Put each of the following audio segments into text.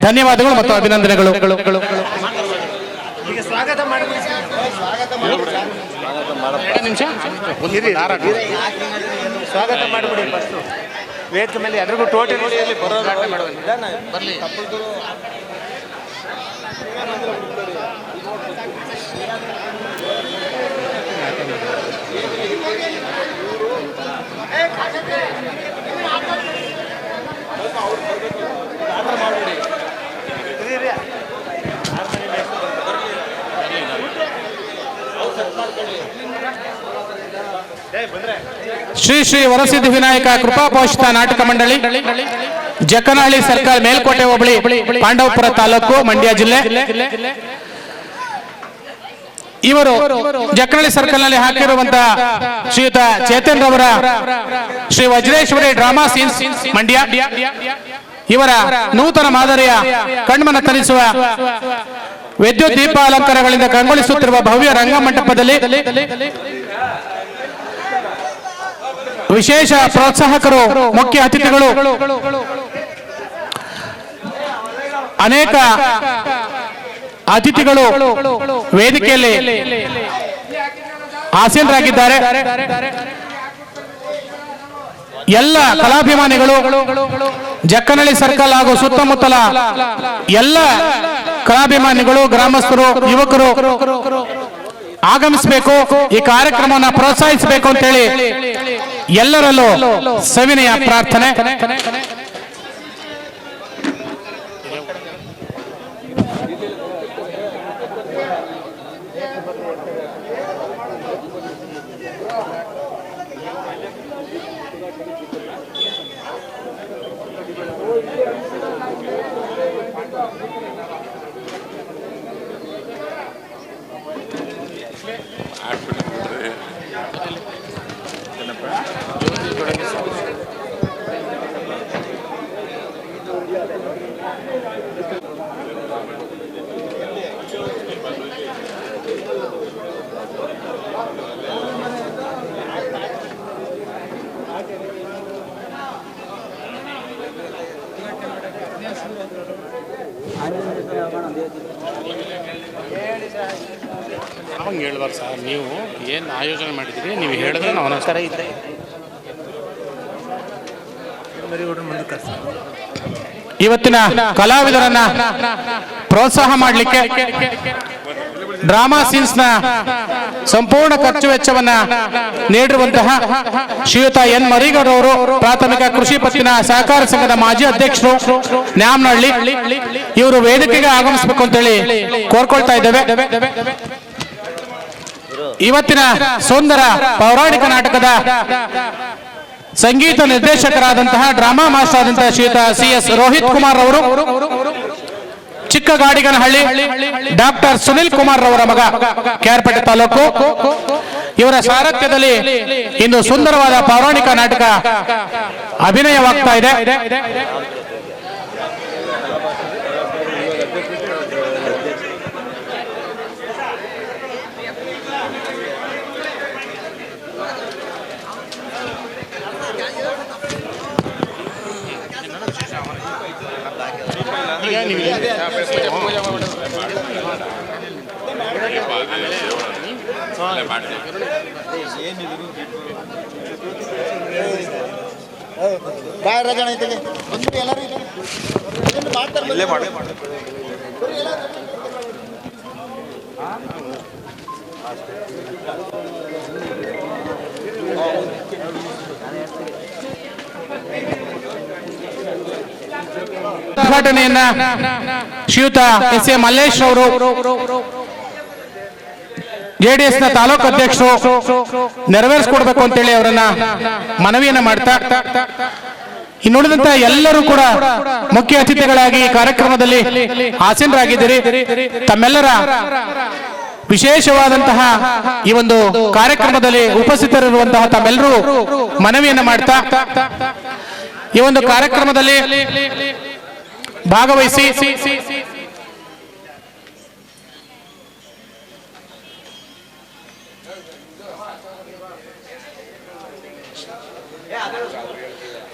ಧನ್ಯವಾದಗಳು ಮತ್ತು ಅಭಿನಂದನೆಗಳು. ಸ್ವಾಗತ ಮಾಡಿಬಿಡಿ. ಸ್ವಾಗತ ಮಾಡಿಬಿಡಿ. ಫಸ್ಟು ವೇದಿಕೆ ಮೇಲೆ ಎಲ್ರಿಗೂ ಟೋಟಲ್ ಬರಲಿ. ಶ್ರೀ ಶ್ರೀ ವರಸಿದ್ಧಿ ವಿನಾಯಕ ಕೃಪಾ ಪೋಷಿತ ನಾಟಕ ಮಂಡಳಿ, ಜಕ್ಕನಹಳ್ಳಿ ಸರ್ಕಲ್, ಮೇಲ್ಕೋಟೆ ಹೋಬಳಿ, ಪಾಂಡವಪುರ ತಾಲೂಕು, ಮಂಡ್ಯ ಜಿಲ್ಲೆ. ಇವರು ಜಕ್ಕನಹಳ್ಳಿ ಸರ್ಕಲ್ ನಲ್ಲಿ ಹಾಕಿರುವಂತಹ ಶ್ರೀಯುತ ಚೇತನ್ ರವರ ಶ್ರೀ ವಜ್ರೇಶ್ವರಿ ಡ್ರಾಮಾ ಸೀನ್ಸ್ ಮಂಡ್ಯ ಇವರ ನೂತನ ಮಾದರಿಯ ಕಣ್ಮನ ತರಿಸುವ ವಿದ್ಯುತ್ ದೀಪ ಅಲಂಕಾರಗಳಿಂದ ಕಂಗೊಳಿಸುತ್ತಿರುವ ಭವ್ಯ ರಂಗಮಂಟಪದಲ್ಲಿ ವಿಶೇಷ ಪ್ರೋತ್ಸಾಹಕರು, ಮುಖ್ಯ ಅತಿಥಿಗಳು, ಅನೇಕ ಅತಿಥಿಗಳು ವೇದಿಕೆಯಲ್ಲಿ ಆಸೀನರಾಗಿದ್ದಾರೆ. ಎಲ್ಲ ಕಲಾಭಿಮಾನಿಗಳು, ಜಕ್ಕನಹಳ್ಳಿ ಸರ್ಕಲ್ ಹಾಗೂ ಸುತ್ತಮುತ್ತಲ ಎಲ್ಲ ಕಲಾಭಿಮಾನಿಗಳು, ಗ್ರಾಮಸ್ಥರು, ಯುವಕರು ಆಗಮಿಸಬೇಕು, ಈ ಕಾರ್ಯಕ್ರಮವನ್ನು ಪ್ರೋತ್ಸಾಹಿಸಬೇಕು ಅಂತ ಹೇಳಿ ಎಲ್ಲರಲ್ಲೂ ಸವಿನಯ ಪ್ರಾರ್ಥನೆ. ಅವಂಗೆ ಹೇಳ್ಬಾರ್ದು ಸರ್, ನೀವು ಏನು ಆಯೋಜನೆ ಮಾಡಿದ್ದೀರಿ ನೀವು ಹೇಳಿದ್ರೆ ನಾವು ನಮಸ್ಕಾರ ಇದ್ದೆ. ಇವತ್ತಿನ ಕಲಾವಿದರನ್ನ ಪ್ರೋತ್ಸಾಹ ಮಾಡಲಿಕ್ಕೆ ಡ್ರಾಮಾ ಸೀನ್ಸ್ ನ ಸಂಪೂರ್ಣ ಖರ್ಚು ವೆಚ್ಚವನ್ನ ನೀಡಿರುವಂತಹ ಶ್ರೀಯುತ ಎನ್ ಮರಿಗೌಡ ಅವರು, ಪ್ರಾಥಮಿಕ ಕೃಷಿ ಪತ್ತಿನ ಸಹಕಾರ ಸಂಘದ ಮಾಜಿ ಅಧ್ಯಕ್ಷರು, ನ್ಯಾಮನಹಳ್ಳಿ, ಇವರು ವೇದಿಕೆಗೆ ಆಗಮಿಸಬೇಕು ಅಂತೇಳಿ ಕೋರ್ಕೊಳ್ತಾ ಇದ್ದೇವೆ. ಇವತ್ತಿನ ಸುಂದರ ಪೌರಾಣಿಕ ನಾಟಕದ ಸಂಗೀತ ನಿರ್ದೇಶಕರಾದಂತಹ ಡ್ರಾಮಾ ಮಾಸ್ಟರ್ ಆದಂತಹ ಶ್ರೀಯುತ CS ರೋಹಿತ್ ಕುಮಾರ್ ಅವರು, ಚಿಕ್ಕಗಾಡಿಗನಹಳ್ಳಿ ಡಾಕ್ಟರ್ ಸುನಿಲ್ ಕುಮಾರ್ ರವರ ಮಗ, ಕ್ಯಾರ್ಪೇಟೆ ತಾಲೂಕು, ಇವರ ಸಾರಥ್ಯದಲ್ಲಿ ಇಂದು ಸುಂದರವಾದ ಪೌರಾಣಿಕ ನಾಟಕ ಅಭಿನಯವಾಗ್ತಾ ಇದೆ. ಉದ್ಘಾಟನೆಯನ್ನ ಶ್ರೀಯುತ ಎಸ್ ಎ ಮಲ್ಲೇಶ್ ಅವರು, JDS ನ ತಾಲೂಕು ಅಧ್ಯಕ್ಷರು, ನೆರವೇರಿಸಿಕೊಡ್ಬೇಕು ಅಂತೇಳಿ ಅವರನ್ನ ಮನವಿಯನ್ನ ಮಾಡ್ತಾ, ಇನ್ನುಳಿದಂತ ಎಲ್ಲರೂ ಕೂಡ ಮುಖ್ಯ ಅತಿಥಿಗಳಾಗಿ ಕಾರ್ಯಕ್ರಮದಲ್ಲಿ ಆಸೀನರಾಗಿದ್ದೀರಿ. ತಮ್ಮೆಲ್ಲರ ವಿಶೇಷವಾದಂತಹ ಈ ಒಂದು ಕಾರ್ಯಕ್ರಮದಲ್ಲಿ ಉಪಸ್ಥಿತರಿರುವಂತಹ ತಮ್ಮೆಲ್ಲರೂ ಮನವಿಯನ್ನ ಮಾಡ್ತಾ ಈ ಒಂದು ಕಾರ್ಯಕ್ರಮದಲ್ಲಿ ಭಾಗವಹಿಸಿ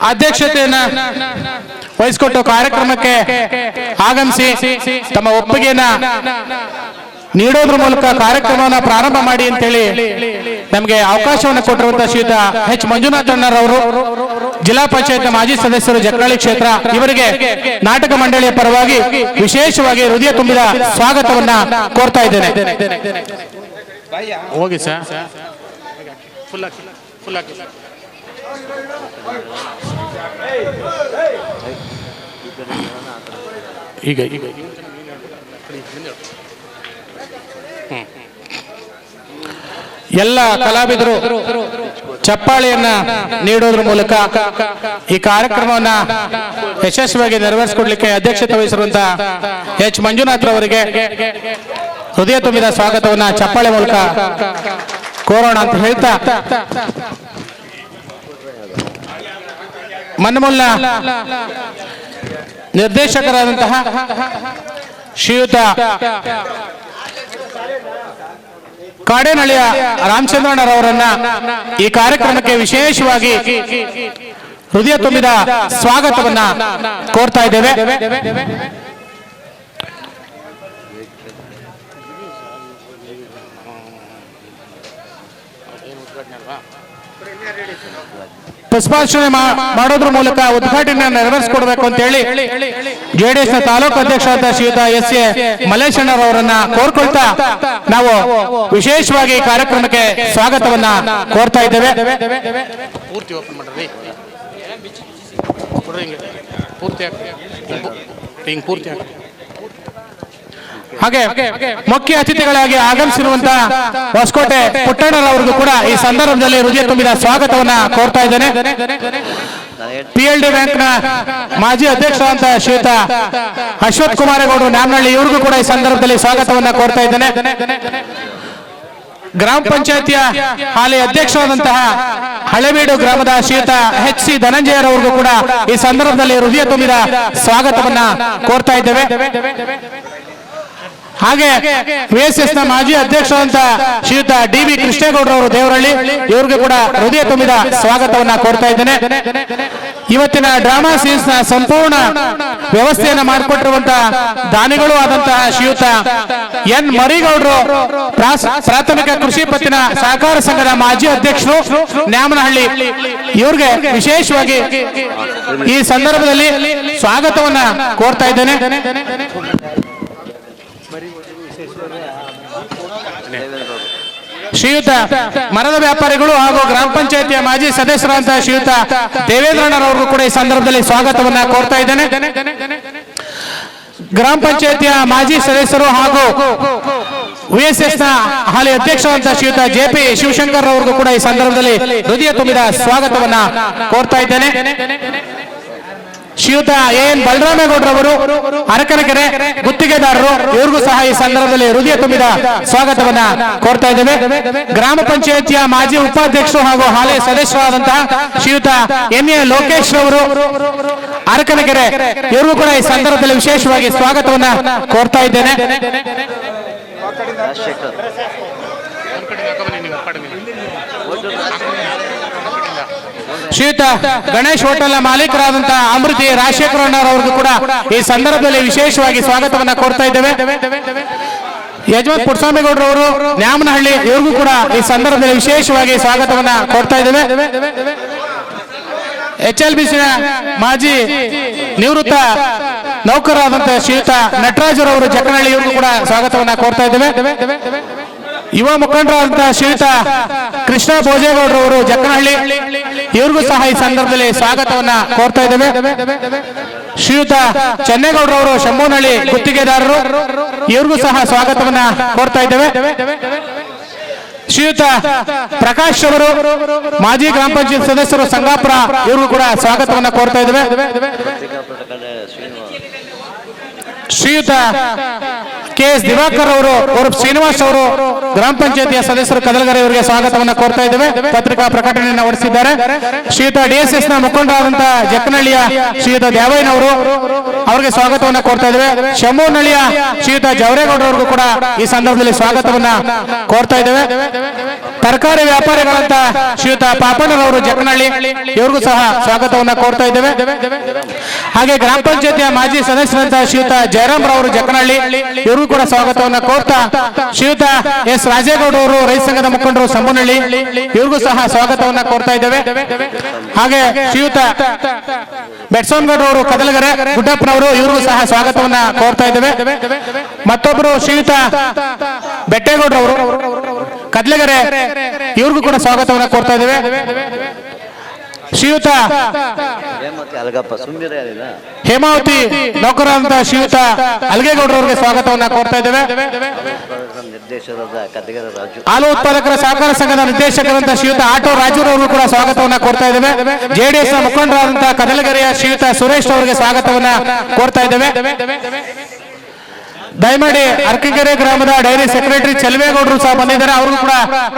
ಅಧ್ಯಕ್ಷತೆಯನ್ನ ವಹಿಸಿಕೊಟ್ಟು ಕಾರ್ಯಕ್ರಮಕ್ಕೆ ಆಗಮಿಸಿ ತಮ್ಮ ಒಪ್ಪಿಗೆಯನ್ನ ನೀಡೋದ್ರ ಮೂಲಕ ಕಾರ್ಯಕ್ರಮವನ್ನು ಪ್ರಾರಂಭ ಮಾಡಿ ಅಂತೇಳಿ ನಮಗೆ ಅವಕಾಶವನ್ನು ಕೊಟ್ಟಿರುವಂತಹ ಶ್ರೀಯುತ ಎಚ್ ಮಂಜುನಾಥ್ ಅಣ್ಣರವರು, ಜಿಲ್ಲಾ ಪಂಚಾಯತ್ ಮಾಜಿ ಸದಸ್ಯರು, ಜಕ್ಕನಹಳ್ಳಿ ಕ್ಷೇತ್ರ, ಇವರಿಗೆ ನಾಟಕ ಮಂಡಳಿಯ ಪರವಾಗಿ ವಿಶೇಷವಾಗಿ ಹೃದಯ ತುಂಬಿದ ಸ್ವಾಗತವನ್ನ ಕೋರ್ತಾ ಇದ್ದೇನೆ. ಹೋಗಿ ಸರ್, ಫುಲ್ ಹಾಕಿ, ಫುಲ್ ಹಾಕಿ. ಈಗ ಈಗ ಎಲ್ಲ ಕಲಾವಿದರು ಚಪ್ಪಾಳೆಯನ್ನ ನೀಡೋದ್ರ ಮೂಲಕ ಈ ಕಾರ್ಯಕ್ರಮವನ್ನ ಯಶಸ್ವಿಯಾಗಿ ನೆರವೇರಿಸಿಕೊಡ್ಲಿಕ್ಕೆ ಅಧ್ಯಕ್ಷತೆ ವಹಿಸಿರುವಂತಹ ಎಚ್ ಮಂಜುನಾಥ್ ಅವರಿಗೆ ಹೃದಯ ತುಂಬಿದ ಸ್ವಾಗತವನ್ನ ಚಪ್ಪಾಳೆ ಮೂಲಕ ಕೋರೋಣ ಅಂತ ಹೇಳ್ತಾ, ಮನ್ಮೂಲ ನಿರ್ದೇಶಕರಾದಂತಹ ಶ್ರೀಯುತ ಕಾಡೇನಹಳ್ಳಿಯ ರಾಮಚಂದ್ರಣ್ಣರವರನ್ನ ಈ ಕಾರ್ಯಕ್ರಮಕ್ಕೆ ವಿಶೇಷವಾಗಿ ಹೃದಯ ತುಂಬಿದ ಸ್ವಾಗತವನ್ನ ಕೋರ್ತಾ ಇದ್ದೇವೆ. ಪುಷ್ಪಾರ್ಚನೆ ಮಾಡೋದ್ರ ಮೂಲಕ ಉದ್ಘಾಟನೆ ನೆರವೇರಿಸಿಕೊಡ್ಬೇಕು ಅಂತ ಹೇಳಿ ಜೆಡಿಎಸ್ ನ ತಾಲೂಕು ಅಧ್ಯಕ್ಷರಾದ ಶ್ರೀಯುತ ಎಸ್ ಎ ಮಲ್ಲೇಶಣ್ಣರವರನ್ನ ಕೋರ್ಕೊಳ್ತಾ ನಾವು ವಿಶೇಷವಾಗಿ ಕಾರ್ಯಕ್ರಮಕ್ಕೆ ಸ್ವಾಗತವನ್ನ ಕೋರ್ತಾ ಇದ್ದೇವೆ. ಪೂರ್ತಿ ಓಪನ್ ಮಾಡ್ರಿ, ಪೂರ್ತಿ ಹಿಂಗೆ ಪೂರ್ತಿ ಹಾಕಿ. ಹಾಗೆ ಮುಖ್ಯ ಅತಿಥಿಗಳಾಗಿ ಆಗಮಿಸಿರುವಂತಹ ಹೊಸಕೋಟೆ ಪುಟ್ಟಣ್ಣರವರಿಗೂ ಕೂಡ ಈ ಸಂದರ್ಭದಲ್ಲಿ ಹೃದಯ ತುಂಬಿದ ಸ್ವಾಗತವನ್ನ ಕೋರ್ತಾ ಇದ್ದೇನೆ. PLD ಬ್ಯಾಂಕ್ನ ಮಾಜಿ ಅಧ್ಯಕ್ಷರಾದಂತಹ ಶ್ರೀಯುತ ಅಶ್ವಥ್ ಕುಮಾರೇಗೌಡರು ನ್ಯಾಮನಹಳ್ಳಿ, ಇವರಿಗೂ ಕೂಡ ಈ ಸಂದರ್ಭದಲ್ಲಿ ಸ್ವಾಗತವನ್ನ ಕೋರ್ತಾ ಇದ್ದೇನೆ. ಗ್ರಾಮ ಪಂಚಾಯತಿಯ ಹಾಲಿ ಅಧ್ಯಕ್ಷರಾದಂತಹ ಹಳೆಬೀಡು ಗ್ರಾಮದ ಶ್ರೀಯುತ HC ಧನಂಜಯರವರಿಗೂ ಕೂಡ ಈ ಸಂದರ್ಭದಲ್ಲಿ ಹೃದಯ ತುಂಬಿದ ಸ್ವಾಗತವನ್ನ ಕೋರ್ತಾ ಇದ್ದೇವೆ. ಹಾಗೆ VSS ನ ಮಾಜಿ ಅಧ್ಯಕ್ಷರಾದಂತ ಶ್ರೀಯುತ DB ಕೃಷ್ಣೇಗೌಡರವರು ದೇವರಹಳ್ಳಿ, ಇವರಿಗೆ ಕೂಡ ಹೃದಯ ತುಂಬಿದ ಸ್ವಾಗತವನ್ನ ಕೋರ್ತಾ ಇದ್ದೇನೆ. ಇವತ್ತಿನ ಡ್ರಾಮಾ ಸೀನ್ಸ್ ನ ಸಂಪೂರ್ಣ ವ್ಯವಸ್ಥೆಯನ್ನ ಮಾಡಿಕೊಟ್ಟಿರುವಂತಹ ದಾನಿಗಳು ಆದಂತಹ ಶ್ರೀಯುತ N ಮರಿಗೌಡರು, ಪ್ರಾಥಮಿಕ ಕೃಷಿ ಪತ್ತಿನ ಸಹಕಾರ ಸಂಘದ ಮಾಜಿ ಅಧ್ಯಕ್ಷರು, ನ್ಯಾಮನಹಳ್ಳಿ, ಇವರಿಗೆ ವಿಶೇಷವಾಗಿ ಈ ಸಂದರ್ಭದಲ್ಲಿ ಸ್ವಾಗತವನ್ನ ಕೋರ್ತಾ ಇದ್ದೇನೆ. ಶ್ರೀಯುತ ಮರದ ವ್ಯಾಪಾರಿಗಳು ಹಾಗೂ ಗ್ರಾಮ ಪಂಚಾಯತಿಯ ಮಾಜಿ ಸದಸ್ಯರಾದಂತಹ ಶ್ರೀಯುತ ದೇವೇಂದ್ರಣ್ಣರವರಿಗೂ ಕೂಡ ಈ ಸಂದರ್ಭದಲ್ಲಿ ಸ್ವಾಗತವನ್ನ ಕೋರ್ತಾ ಇದ್ದೇನೆ. ಗ್ರಾಮ ಪಂಚಾಯತಿಯ ಮಾಜಿ ಸದಸ್ಯರು ಹಾಗೂ VSS ನ ಹಾಲಿ ಅಧ್ಯಕ್ಷರಾದಂತಹ ಶ್ರೀಯುತ JP ಶಿವಶಂಕರ್ ಅವರಿಗೂ ಕೂಡ ಈ ಸಂದರ್ಭದಲ್ಲಿ ಹೃದಯ ತುಂಬಿದ ಸ್ವಾಗತವನ್ನ ಕೋರ್ತಾ ಇದ್ದೇನೆ. ಶ್ರೀಯುತ AN ಬಲರಾಮೇಗೌಡರವರು ಅರಕನಕೆರೆ ಗುತ್ತಿಗೆದಾರರು, ಇವರಿಗೂ ಸಹ ಈ ಸಂದರ್ಭದಲ್ಲಿ ಹೃದಯ ತುಂಬಿದ ಸ್ವಾಗತವನ್ನ ಕೋರ್ತಾ ಇದ್ದೇವೆ. ಗ್ರಾಮ ಪಂಚಾಯತಿಯ ಮಾಜಿ ಉಪಾಧ್ಯಕ್ಷರು ಹಾಗೂ ಹಾಲಿ ಸದಸ್ಯರಾದಂತಹ ಶ್ರೀಯುತ NA ಲೋಕೇಶ್ ಅವರು ಅರಕನಕೆರೆ, ಇವರಿಗೂ ಕೂಡ ಈ ಸಂದರ್ಭದಲ್ಲಿ ವಿಶೇಷವಾಗಿ ಸ್ವಾಗತವನ್ನ ಕೋರ್ತಾ ಇದ್ದೇನೆ. ಶ್ರೀಯುತ ಗಣೇಶ್ ಹೋಟೆಲ್ ಮಾಲೀಕರಾದಂತಹ ಅಮೃತಿ ರಾಜಶೇಖರ ಅಣ್ಣರವರಿಗೂ ಕೂಡ ಈ ಸಂದರ್ಭದಲ್ಲಿ ವಿಶೇಷವಾಗಿ ಸ್ವಾಗತವನ್ನ ಕೋರ್ತಾ ಇದ್ದೇವೆ. ಯಜಮಾನ್ ಪುಟ್ಟಸ್ವಾಮಿಗೌಡರವರು ನ್ಯಾಮನಹಳ್ಳಿ, ಇವರಿಗೂ ಕೂಡ ಈ ಸಂದರ್ಭದಲ್ಲಿ ವಿಶೇಷವಾಗಿ ಸ್ವಾಗತವನ್ನ ಕೋರ್ತಾ ಇದ್ದೇವೆ. HLBC ಮಾಜಿ ನಿವೃತ್ತ ನೌಕರರಾದಂತಹ ಶ್ರೀಯುತ ನಟರಾಜರವರು ಜಕ್ಕನಹಳ್ಳಿ, ಇವರಿಗೂ ಕೂಡ ಸ್ವಾಗತವನ್ನ ಕೋರ್ತಾ ಇದ್ದೇವೆ. ಯುವ ಮುಖಂಡರಾದಂತಹ ಶ್ರೀಯುತ ಕೃಷ್ಣ ಭೋಜೇಗೌಡರವರು ಜಕ್ಕನಹಳ್ಳಿ, ಇವರಿಗೂ ಸಹ ಈ ಸಂದರ್ಭದಲ್ಲಿ ಸ್ವಾಗತವನ್ನ ಕೋರ್ತಾ ಇದ್ದೇವೆ. ಶ್ರೀಯುತ ಚೆನ್ನೇಗೌಡರವರು ಶಂಭೂನಹಳ್ಳಿ ಗುತ್ತಿಗೆದಾರರು, ಇವರಿಗೂ ಸಹ ಸ್ವಾಗತವನ್ನ ಕೋರ್ತಾ ಇದ್ದೇವೆ. ಶ್ರೀಯುತ ಪ್ರಕಾಶ್ ಅವರು ಮಾಜಿ ಗ್ರಾಮ ಪಂಚಾಯತ್ ಸದಸ್ಯರು ಸಂಗಾಪುರ, ಇವರಿಗೂ ಕೂಡ ಸ್ವಾಗತವನ್ನ ಕೋರ್ತಾ ಇದ್ದೇವೆ. ಶ್ರೀಯುತ KS ದಿವಾಕರ್ ಅವರು ಶ್ರೀನಿವಾಸ್ ಅವರು ಗ್ರಾಮ ಪಂಚಾಯತಿಯ ಸದಸ್ಯರು ಕದಲಗೆರೆ, ಇವರಿಗೆ ಸ್ವಾಗತವನ್ನ ಕೋರ್ತಾ ಇದ್ದೇವೆ. ಪತ್ರಿಕಾ ಪ್ರಕಟಣೆಯನ್ನು ಹೊರಡಿಸಿದ್ದಾರೆ. ಶ್ರೀಯುತ DSS ನ ಮುಖಂಡರಾದಂತಹ ಜಕ್ಕನಹಳ್ಳಿಯ ಶ್ರೀಯುತ ದ್ಯಾವಯ್ಯನವರು, ಅವರಿಗೆ ಸ್ವಾಗತವನ್ನ ಕೋರ್ತಾ ಇದ್ದೇವೆ. ಶಂಭೂನಹಳ್ಳಿಯ ಶ್ರೀಯುತ ಜವರೇಗೌಡರವರಿಗೂ ಕೂಡ ಈ ಸಂದರ್ಭದಲ್ಲಿ ಸ್ವಾಗತವನ್ನ ಕೋರ್ತಾ ಇದ್ದೇವೆ. ತರಕಾರಿ ವ್ಯಾಪಾರಿಗಳಂತ ಶ್ರೀಯುತ ಪಾಪಣ್ಣರವರು ಜಕ್ಕನಹಳ್ಳಿ, ಇವ್ರಿಗೂ ಸಹ ಸ್ವಾಗತವನ್ನ ಕೋರ್ತಾ ಇದ್ದೇವೆ. ಹಾಗೆ ಗ್ರಾಮ ಪಂಚಾಯತಿಯ ಮಾಜಿ ಸದಸ್ಯರಂತ ಶ್ರೀಯುತ ಜಯರಾಮ್ ರವರು ಜಕ್ಕನಹಳ್ಳಿ, ಇವ್ರಿಗೂ ಕೂಡ ಸ್ವಾಗತವನ್ನ ಕೋರ್ತಾ ಶ್ರೀಯುತ ಎಸ್ ರಾಜೇಗೌಡ ಅವರು ರೈತ ಸಂಘದ ಮುಖಂಡರು ಸಂಬನಹಳ್ಳಿ, ಇವ್ರಿಗೂ ಸಹ ಸ್ವಾಗತವನ್ನ ಕೋರ್ತಾ ಇದ್ದೇವೆ. ಹಾಗೆ ಶ್ರೀಯುತ ಬೆಟ್ಸೋನ್ಗೌಡ ಅವರು ಕದಲಗೆರೆ ಗುಡ್ಡಪ್ಪನವರು, ಇವ್ರಿಗೂ ಸಹ ಸ್ವಾಗತವನ್ನ ಕೋರ್ತಾ ಇದ್ದೇವೆ. ಮತ್ತೊಬ್ಬರು ಶ್ರೀಯುತ ಬೆಟ್ಟೇಗೌಡರವರು ಕದಲಗೆರೆ, ಇವ್ರಿಗೂ ಕೂಡ ಸ್ವಾಗತವನ್ನ ಕೋರ್ತಾ ಇದ್ದೇವೆ. ಶ್ರೀಯುತ ಹೇಮಾವತಿ ನೌಕರರಂತ ಶ್ರೀಯುತ ಅಲ್ಗೇಗೌಡರವರಿಗೆ ಸ್ವಾಗತವನ್ನ ಕೋರ್ತಾ ಇದ್ದೇವೆ. ಹಾಲು ಉತ್ಪಾದಕರ ಸಹಕಾರ ಸಂಘದ ನಿರ್ದೇಶಕರಂತ ಶ್ರೀಯುತ ಆಟೋ ರಾಜೂರವರು ಕೂಡ ಸ್ವಾಗತವನ್ನ ಕೋರ್ತಾ ಇದ್ದೇವೆ. ಜೆಡಿಎಸ್ ನ ಮುಖಂಡರಾದಂತಹ ಕದಲಗೆರೆಯ ಶ್ರೀಯುತ ಸುರೇಶ್ ಅವರಿಗೆ ಸ್ವಾಗತವನ್ನ ಕೋರ್ತಾ ಇದ್ದೇವೆ. ದಯಮಾಡಿ ಅರ್ಕಿಗೆರೆ ಗ್ರಾಮದ ಡೈರಿ ಸೆಕ್ರೆಟರಿ ಚಲವೇಗೌಡರು ಸಹ ಬಂದಿದ್ದಾರೆ, ಅವರು ಕೂಡ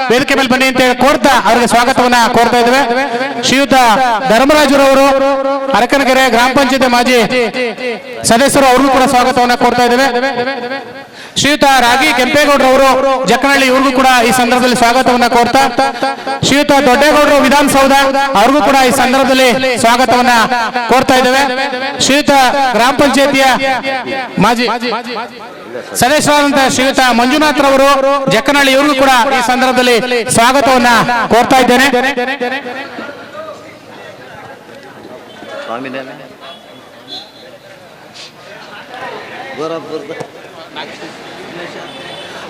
ವೇದಿಕೆ ಮೇಲೆ ಬನ್ನಿ ಅಂತ ಕೋರ್ತಾ ಅವರಿಗೆ ಸ್ವಾಗತವನ್ನ ಕೋರ್ತಾ ಇದ್ದೇವೆ. ಶ್ರೀಯುತ ಧರ್ಮರಾಜರವರು ಅರಕನಗೆರೆ ಗ್ರಾಮ ಪಂಚಾಯತ್ ಮಾಜಿ ಸದಸ್ಯರು, ಅವ್ರಿಗೂ ಕೂಡ ಸ್ವಾಗತವನ್ನ ಕೋರ್ತಾ ಇದ್ದೇವೆ. ಶ್ರೀಯುತ ರಾಗಿ ಕೆಂಪೇಗೌಡರವರು ಜಕ್ಕನಹಳ್ಳಿ, ಇವ್ರಿಗೂ ಕೂಡ ಈ ಸಂದರ್ಭದಲ್ಲಿ ಸ್ವಾಗತವನ್ನ ಕೋರ್ತಾ ಶ್ರೀಯುತ ದೊಡ್ಡೇಗೌಡರು ವಿಧಾನಸೌಧ, ಅವ್ರಿಗೂ ಕೂಡ ಈ ಸಂದರ್ಭದಲ್ಲಿ ಸ್ವಾಗತವನ್ನ ಕೋರ್ತಾ ಇದ್ದೇವೆ. ಶ್ರೀಯುತ ಗ್ರಾಮ ಪಂಚಾಯತಿಯ ಮಾಜಿ ಸದಸ್ಯರಾದಂತಹ ಶ್ರೀಯುತ ಮಂಜುನಾಥ್ ರವರು ಜಕ್ಕನಹಳ್ಳಿ, ಇವ್ರಿಗೂ ಕೂಡ ಈ ಸಂದರ್ಭದಲ್ಲಿ ಸ್ವಾಗತವನ್ನ ಕೋರ್ತಾ ಇದ್ದೇನೆ.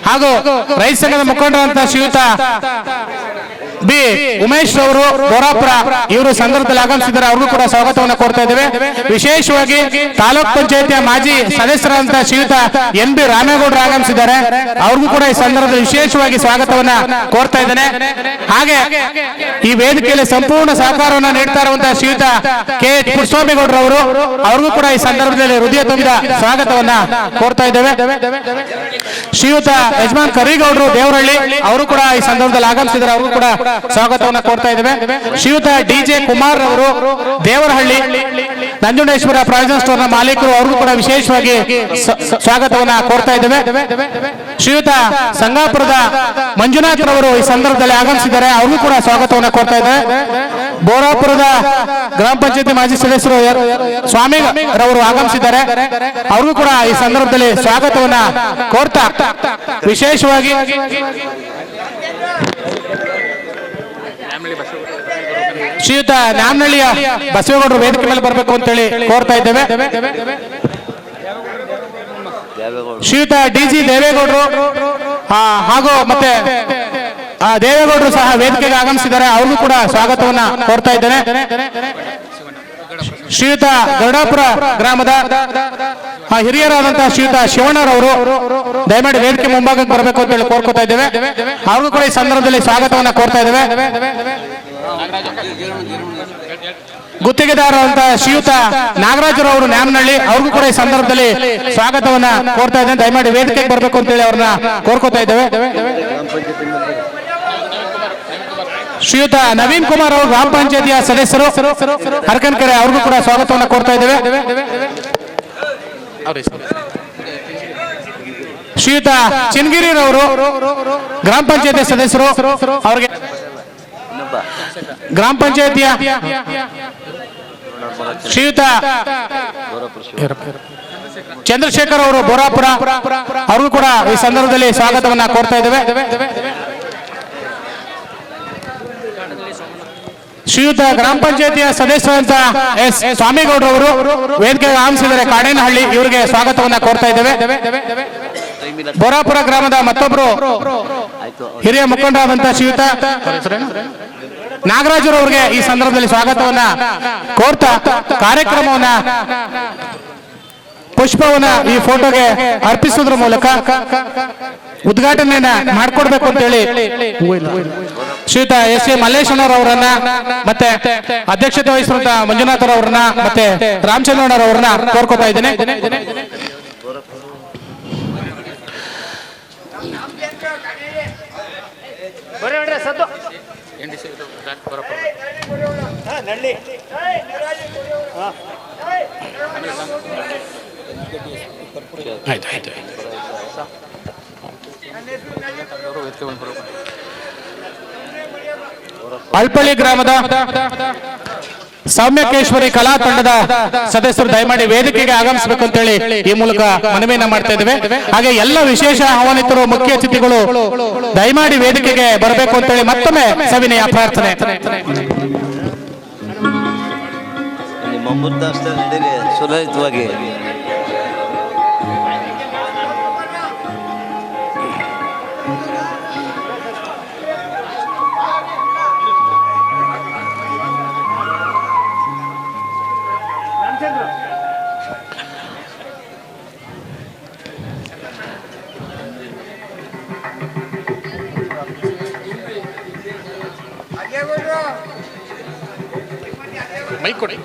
ಹಾಗೂ ರೈತ ಸಂಘದ ಮುಖಂಡರಂತ ಶ್ರೀಯುತ ಬಿ ಉಮೇಶ್ ಅವರು ಬೋರಾಪುರ, ಇವರು ಸಂದರ್ಭದಲ್ಲಿ ಆಗಮಿಸಿದ್ದಾರೆ, ಅವ್ರಿಗೂ ಕೂಡ ಸ್ವಾಗತವನ್ನು ಕೋರ್ತಾ ಇದ್ದೇವೆ. ವಿಶೇಷವಾಗಿ ತಾಲೂಕ್ ಪಂಚಾಯತಿಯ ಮಾಜಿ ಸದಸ್ಯರಾದಂತಹ ಶ್ರೀಯುತ ಎನ್ ಬಿ ರಾಮೇಗೌಡರು ಆಗಮಿಸಿದ್ದಾರೆ, ಅವ್ರಿಗೂ ಕೂಡ ಈ ಸಂದರ್ಭದಲ್ಲಿ ವಿಶೇಷವಾಗಿ ಸ್ವಾಗತವನ್ನ ಕೋರ್ತಾ ಇದ್ದೇನೆ. ಹಾಗೆ ಈ ವೇದಿಕೆಯಲ್ಲಿ ಸಂಪೂರ್ಣ ಸಹಕಾರವನ್ನು ನೀಡ್ತಾ ಇರುವಂತಹ ಶ್ರೀಯುತ ಕೆ ಎಚ್ ಪುಟ್ಟಸ್ವಾಮಿಗೌಡರವರು, ಅವ್ರಿಗೂ ಕೂಡ ಈ ಸಂದರ್ಭದಲ್ಲಿ ಹೃದಯ ತುಂಬಿದ ಸ್ವಾಗತವನ್ನ ಕೋರ್ತಾ ಇದ್ದೇವೆ. ಶ್ರೀಯುತ ಯಜಮಾನ್ ಕರಿಗೌಡರು ದೇವರಹಳ್ಳಿ, ಅವರು ಕೂಡ ಈ ಸಂದರ್ಭದಲ್ಲಿ ಆಗಮಿಸಿದ್ದಾರೆ, ಅವರು ಕೂಡ ಸ್ವಾಗತವನ್ನು ಕೋರ್ತಾ ಇದ್ದೇವೆ. ಶ್ರೀಯುತ ಡಿಜೆ ಕುಮಾರ್ ಅವರು ದೇವರಹಳ್ಳಿ ನಂಜುಂಡೇಶ್ವರ ಪ್ರಾವಿಷನ್ ಸ್ಟೋರ್ ನ ಮಾಲೀಕರು, ಅವ್ರಿಗೂ ಕೂಡ ವಿಶೇಷವಾಗಿ ಸ್ವಾಗತವನ್ನ ಕೋರ್ತಾ ಇದ್ದೇವೆ. ಶ್ರೀಯುತ ಸಂಗಾಪುರದ ಮಂಜುನಾಥ್ ರವರು ಈ ಸಂದರ್ಭದಲ್ಲಿ ಆಗಮಿಸಿದ್ದಾರೆ, ಅವ್ರಿಗೂ ಕೂಡ ಸ್ವಾಗತವನ್ನ ಕೋರ್ತಾ ಇದ್ದೇವೆ. ಬೋರಾಪುರದ ಗ್ರಾಮ ಪಂಚಾಯತಿ ಮಾಜಿ ಸದಸ್ಯರು ಸ್ವಾಮಿ ರವರು ಆಗಮಿಸಿದ್ದಾರೆ, ಅವ್ರಿಗೂ ಕೂಡ ಈ ಸಂದರ್ಭದಲ್ಲಿ ಸ್ವಾಗತವನ್ನ ಕೋರ್ತಾ ವಿಶೇಷವಾಗಿ ಶ್ರೀಯುತ ನ್ಯಾಮನಹಳ್ಳಿಯ ಬಸವೇಗೌಡರು ವೇದಿಕೆ ಮೇಲೆ ಬರಬೇಕು ಅಂತೇಳಿ ಕೋರ್ತಾ ಇದ್ದೇವೆ. ಶ್ರೀಯುತ ಡಿಜಿ ದೇವೇಗೌಡರು ಹಾಗೂ ಮತ್ತೆ ದೇವೇಗೌಡರು ಸಹ ವೇದಿಕೆಗೆ ಆಗಮಿಸಿದ್ದಾರೆ, ಅವ್ರಿಗೂ ಕೂಡ ಸ್ವಾಗತವನ್ನ ಕೋರ್ತಾ ಇದ್ದೇನೆ. ಶ್ರೀಯುತ ಗರುಡಾಪುರ ಗ್ರಾಮದ ಹಿರಿಯರಾದಂತಹ ಶ್ರೀಯುತ ಶಿವಣ್ಣರವರು ದಯಮಾಡಿ ವೇದಿಕೆ ಮುಂಭಾಗಕ್ಕೆ ಬರಬೇಕು ಅಂತ ಹೇಳಿ ಕೋರ್ಕೋತಾ ಇದ್ದೇವೆ, ಅವ್ರಿಗೂ ಕೂಡ ಈ ಸಂದರ್ಭದಲ್ಲಿ ಸ್ವಾಗತವನ್ನ ಕೋರ್ತಾ ಇದ್ದೇವೆ. ಗುತ್ತಿಗೆದಾರರಂತ ಶ್ರೀಯುತ ನಾಗರಾಜರವರು ನ್ಯಾಮನಹಳ್ಳಿ, ಅವ್ರಿಗೂ ಕೂಡ ಈ ಸಂದರ್ಭದಲ್ಲಿ ಸ್ವಾಗತವನ್ನ ಕೋರ್ತಾ ಇದ್ದೇನೆ, ದಯಮಾಡಿ ವೇದಿಕೆಗೆ ಬರಬೇಕು ಅಂತೇಳಿ ಅವ್ರನ್ನ ಕೋರ್ಕೋತಾ ಇದ್ದೇವೆ. ಶ್ರೀಯುತ ನವೀನ್ ಕುಮಾರ್ ಅವರು ಗ್ರಾಮ ಪಂಚಾಯತಿಯ ಸದಸ್ಯರು ಹರಕನಕೆರೆ, ಅವ್ರಿಗೂ ಕೂಡ ಸ್ವಾಗತವನ್ನು ಕೋರ್ತಾ ಇದ್ದೇವೆ. ಶ್ರೀಯುತ ಚಿನ್ಗಿರಿರವರು ಗ್ರಾಮ ಪಂಚಾಯತಿ ಸದಸ್ಯರು, ಅವರಿಗೆ ಗ್ರಾಮ ಪಂಚಾಯತಿಯ ಶ್ರೀಯುತ ಚಂದ್ರಶೇಖರ್ ಅವರು ಬೋರಾಪುರ, ಅವ್ರಿಗೂ ಕೂಡ ಈ ಸಂದರ್ಭದಲ್ಲಿ ಸ್ವಾಗತವನ್ನ ಕೋರ್ತಾ ಇದ್ದೇವೆ. ಶ್ರೀಯುತ ಗ್ರಾಮ ಪಂಚಾಯತಿಯ ಸದಸ್ಯರಂತ ಎಸ್ ಸ್ವಾಮಿಗೌಡರವರು ವೇದಿಕೆಗೆ ಆಗಮಿಸಿದರೆ ಕಾಡೇನಹಳ್ಳಿ, ಇವರಿಗೆ ಸ್ವಾಗತವನ್ನ ಕೋರ್ತಾ ಇದ್ದೇವೆ. ಬೋರಾಪುರ ಗ್ರಾಮದ ಮತ್ತೊಬ್ಬರು ಹಿರಿಯ ಮುಖಂಡರಾದಂತಹ ಶ್ರೀಯುತ ನಾಗರಾಜರವರಿಗೆ ಈ ಸಂದರ್ಭದಲ್ಲಿ ಸ್ವಾಗತವನ್ನ ಕೋರ್ತಾ ಕಾರ್ಯಕ್ರಮವನ್ನ ಪುಷ್ಪವನ್ನ ಈ ಫೋಟೋಗೆ ಅರ್ಪಿಸುವುದರ ಮೂಲಕ ಉದ್ಘಾಟನೆಯನ್ನ ಮಾಡಿಕೊಡ್ಬೇಕು ಅಂತ ಹೇಳಿ ಶ್ರೀಯುತ ಎಸ್ ಎ ಮಲ್ಲೇಶಣ್ಣರವರನ್ನ ಮತ್ತೆ ಅಧ್ಯಕ್ಷತೆ ವಹಿಸಿರುವಂತ ಮಂಜುನಾಥರವರನ್ನ ಮತ್ತೆ ರಾಮಚಂದ್ರಣ್ಣರವರನ್ನ ಕೋರ್ಕೋತಾ ಇದ್ದೇನೆ. ಅಳ್ಪಳ್ಳಿ ಗ್ರಾಮದ ಸೌಮ್ಯಕೇಶ್ವರಿ ಕಲಾ ತಂಡದ ಸದಸ್ಯರು ದಯಮಾಡಿ ವೇದಿಕೆಗೆ ಆಗಮಿಸಬೇಕು ಅಂತೇಳಿ ಈ ಮೂಲಕ ಮನವಿಯನ್ನ ಮಾಡ್ತಾ ಇದ್ದೇವೆ. ಹಾಗೆ ಎಲ್ಲ ವಿಶೇಷ ಆಹ್ವಾನಿತರು ಮುಖ್ಯ ಅತಿಥಿಗಳು ದಯಮಾಡಿ ವೇದಿಕೆಗೆ ಬರಬೇಕು ಅಂತೇಳಿ ಮತ್ತೊಮ್ಮೆ ಸವಿನಯ ಪ್ರಾರ್ಥನೆ. ನಿಮ್ಮ ಅಮೃತಾಸ್ತ್ರದೊಂದಿಗೆ ಸುಲಲಿತವಾಗಿ ಮೈಕ್ ಕೊಡಿ.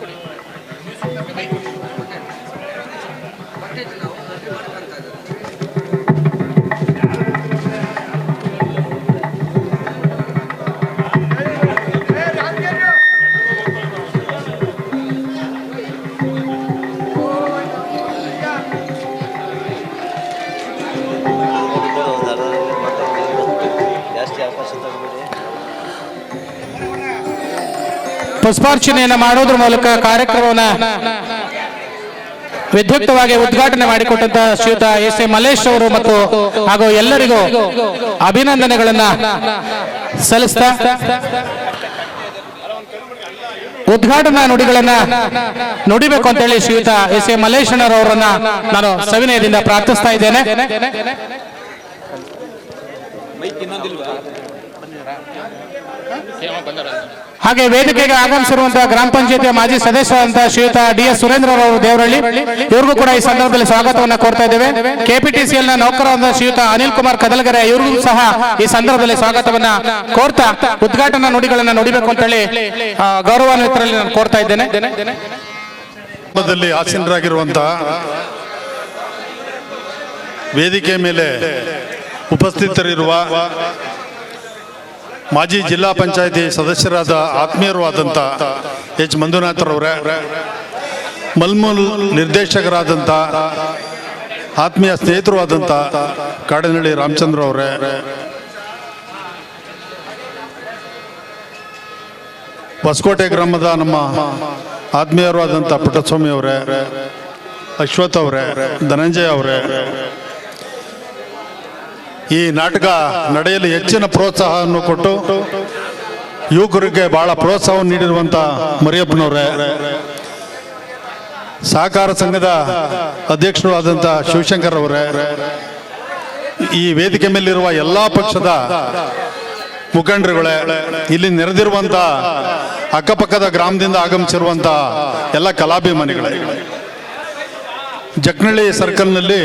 ಜಾಸ್ತಿ ಅವಕಾಶ ತಗೊಳ್ಳಿ. ಪುಷ್ಪಾರ್ಚನೆಯನ್ನು ಮಾಡೋದ್ರ ಮೂಲಕ ಕಾರ್ಯಕ್ರಮವನ್ನು ವಿದ್ಯುಕ್ತವಾಗಿ ಉದ್ಘಾಟನೆ ಮಾಡಿಕೊಟ್ಟಂತ ಶ್ರೀಯುತ ಎಸ್ ಎ ಮಲ್ಲೇಶ್ ಅವರು ಮತ್ತು ಹಾಗೂ ಎಲ್ಲರಿಗೂ ಅಭಿನಂದನೆಗಳನ್ನ ಸಲ್ಲಿಸ್ತಾ ಉದ್ಘಾಟನಾ ನುಡಿಗಳನ್ನ ನುಡಿಬೇಕು ಅಂತ ಹೇಳಿ ಶ್ರೀಯುತ ಎಸ್ ಎ ಮಲ್ಲೇಶಣ್ಣರವರನ್ನ ನಾನು ಸವಿನಯದಿಂದ ಪ್ರಾರ್ಥಿಸ್ತಾ ಇದ್ದೇನೆ. ಹಾಗೆ ವೇದಿಕೆಗೆ ಆಗಮಿಸಿರುವಂತಹ ಗ್ರಾಮ ಪಂಚಾಯತಿಯ ಮಾಜಿ ಸದಸ್ಯರಾದಂತಹ ಶ್ರೀಯುತ ಡಿ.ಎಸ್. ಸುರೇಂದ್ರರವರು ದೇವರಳ್ಳಿ, ಇವ್ರಿಗೂ ಕೂಡ ಈ ಸಂದರ್ಭದಲ್ಲಿ ಸ್ವಾಗತವನ್ನ ಕೋರ್ತಾ ಇದ್ದೇವೆ. ಕೆಪಿಟಿಸಿಎಲ್ ನ ನೌಕರರಾದ ಶ್ರೀಯುತ ಅನಿಲ್ ಕುಮಾರ್ ಕದಲಗೆರೆ, ಇವ್ರಿಗೂ ಸಹ ಈ ಸಂದರ್ಭದಲ್ಲಿ ಸ್ವಾಗತವನ್ನ ಕೋರ್ತಾ ಉದ್ಘಾಟನಾ ನುಡಿಗಳನ್ನ ನುಡಿಬೇಕು ಅಂತ ಹೇಳಿ ಗೌರವಾನ್ವಿತರಲ್ಲಿ ನಾನು ಕೋರ್ತಾ ಇದ್ದೇನೆ. ಆಸೀನರಾಗಿರುವಂತಹ ವೇದಿಕೆ ಮೇಲೆ ಉಪಸ್ಥಿತರಿರುವ ಮಾಜಿ ಜಿಲ್ಲಾ ಪಂಚಾಯತಿ ಸದಸ್ಯರಾದ ಆತ್ಮೀಯರು ಆದಂಥ ಎಚ್ ಮಂಜುನಾಥರವರೇ, ಮಲ್ಮೂಲ್ ನಿರ್ದೇಶಕರಾದಂಥ ಆತ್ಮೀಯ ಸ್ನೇಹಿತರು ಆದಂಥ ಕಾಡನಹಳ್ಳಿ ರಾಮಚಂದ್ರ ಅವರೇ, ಹೊಸಕೋಟೆ ಗ್ರಾಮದ ನಮ್ಮ ಆತ್ಮೀಯರು ಆದಂಥ ಪುಟ್ಟಸ್ವಾಮಿ ಅವರೇ, ಅಶ್ವಥ್ ಅವರೇ, ಧನಂಜಯ ಅವರೇ, ಈ ನಾಟಕ ನಡೆಯಲು ಹೆಚ್ಚಿನ ಪ್ರೋತ್ಸಾಹವನ್ನು ಕೊಟ್ಟು ಯುವಕರಿಗೆ ಬಹಳ ಪ್ರೋತ್ಸಾಹವನ್ನು ನೀಡಿರುವಂಥ ಮರಿಯಪ್ಪನವರೇ, ಸಹಕಾರ ಸಂಘದ ಅಧ್ಯಕ್ಷರು ಆದಂಥ ಶಿವಶಂಕರ್ ಅವರೇ, ಈ ವೇದಿಕೆ ಮೇಲಿರುವ ಎಲ್ಲ ಪಕ್ಷದ ಮುಖಂಡರುಗಳೇ, ಇಲ್ಲಿ ನೆರೆದಿರುವಂಥ ಅಕ್ಕಪಕ್ಕದ ಗ್ರಾಮದಿಂದ ಆಗಮಿಸಿರುವಂಥ ಎಲ್ಲ ಕಲಾಭಿಮಾನಿಗಳೇ, ಜಕ್ನಳ್ಳಿ ಸರ್ಕಲ್ನಲ್ಲಿ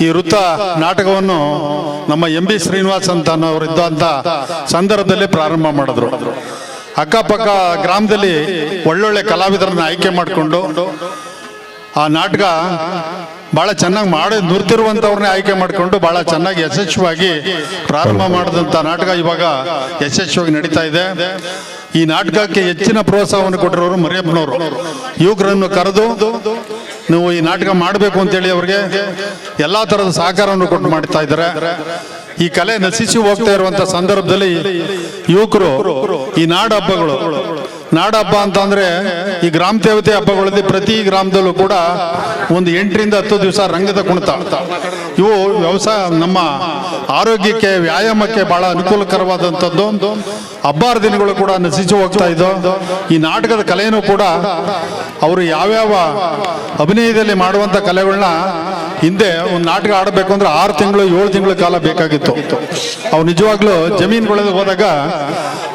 ಈ ವೃತ್ತ ನಾಟಕವನ್ನು ನಮ್ಮ ಎಂ ಬಿ ಶ್ರೀನಿವಾಸ್ ಅಂತ ಅವರು ಇದ್ದಂಥ ಸಂದರ್ಭದಲ್ಲಿ ಪ್ರಾರಂಭ ಮಾಡಿದ್ರು. ಅಕ್ಕಪಕ್ಕ ಗ್ರಾಮದಲ್ಲಿ ಒಳ್ಳೊಳ್ಳೆ ಕಲಾವಿದರನ್ನ ಆಯ್ಕೆ ಮಾಡಿಕೊಂಡು ಆ ನಾಟಕ ಭಾಳ ಚೆನ್ನಾಗಿ ನುರ್ತಿರುವಂಥವ್ರನ್ನೇ ಆಯ್ಕೆ ಮಾಡಿಕೊಂಡು ಭಾಳ ಚೆನ್ನಾಗಿ ಯಶಸ್ವಿಯಾಗಿ ಪ್ರಾರಂಭ ಮಾಡಿದಂಥ ನಾಟಕ ಇವಾಗ ಯಶಸ್ವಿಯಾಗಿ ನಡೀತಾ ಇದೆ. ಈ ನಾಟಕಕ್ಕೆ ಹೆಚ್ಚಿನ ಪ್ರೋತ್ಸಾಹವನ್ನು ಕೊಟ್ಟಿರೋರು ಮರಿಯಪ್ಪನವರು. ಯುವಕರನ್ನು ಕರೆದು ನೀವು ಈ ನಾಟಕ ಮಾಡಬೇಕು ಅಂತೇಳಿ ಅವ್ರಿಗೆ ಎಲ್ಲ ಥರದ ಸಹಕಾರವನ್ನು ಕೊಟ್ಟು ಮಾಡ್ತಾ ಇದ್ದಾರೆ. ಈ ಕಲೆ ನಶಿಸಿ ಹೋಗ್ತಾ ಇರುವಂಥ ಸಂದರ್ಭದಲ್ಲಿ ಯುವಕರು ಈ ನಾಡ ಹಬ್ಬ ಅಂತಂದ್ರೆ ಈ ಗ್ರಾಮ ದೇವತೆ ಹಬ್ಬಗಳಲ್ಲಿ ಪ್ರತಿ ಗ್ರಾಮದಲ್ಲೂ ಕೂಡ ಒಂದು 8 ರಿಂದ 10 ದಿವಸ ರಂಗದ ಕುಣಿತ, ಇವು ವ್ಯವಸಾಯ ನಮ್ಮ ಆರೋಗ್ಯಕ್ಕೆ ವ್ಯಾಯಾಮಕ್ಕೆ ಬಹಳ ಅನುಕೂಲಕರವಾದಂಥದ್ದು. ಹಬ್ಬಾರ ದಿನಗಳು ಕೂಡ ನಶಿಸಿ ಹೋಗ್ತಾ ಇದ್ದೋ. ಈ ನಾಟಕದ ಕಲೆಯೂ ಕೂಡ ಅವರು ಯಾವ್ಯಾವ ಅಭಿನಯದಲ್ಲಿ ಮಾಡುವಂಥ ಕಲೆಗಳನ್ನ ಹಿಂದೆ ಒಂದು ನಾಟಕ ಆಡಬೇಕು ಅಂದ್ರೆ 6 ತಿಂಗಳು 7 ತಿಂಗಳ ಕಾಲ ಬೇಕಾಗಿತ್ತು. ಅವ್ರು ನಿಜವಾಗ್ಲೂ ಜಮೀನುಗಳಲ್ಲಿ ಹೋದಾಗ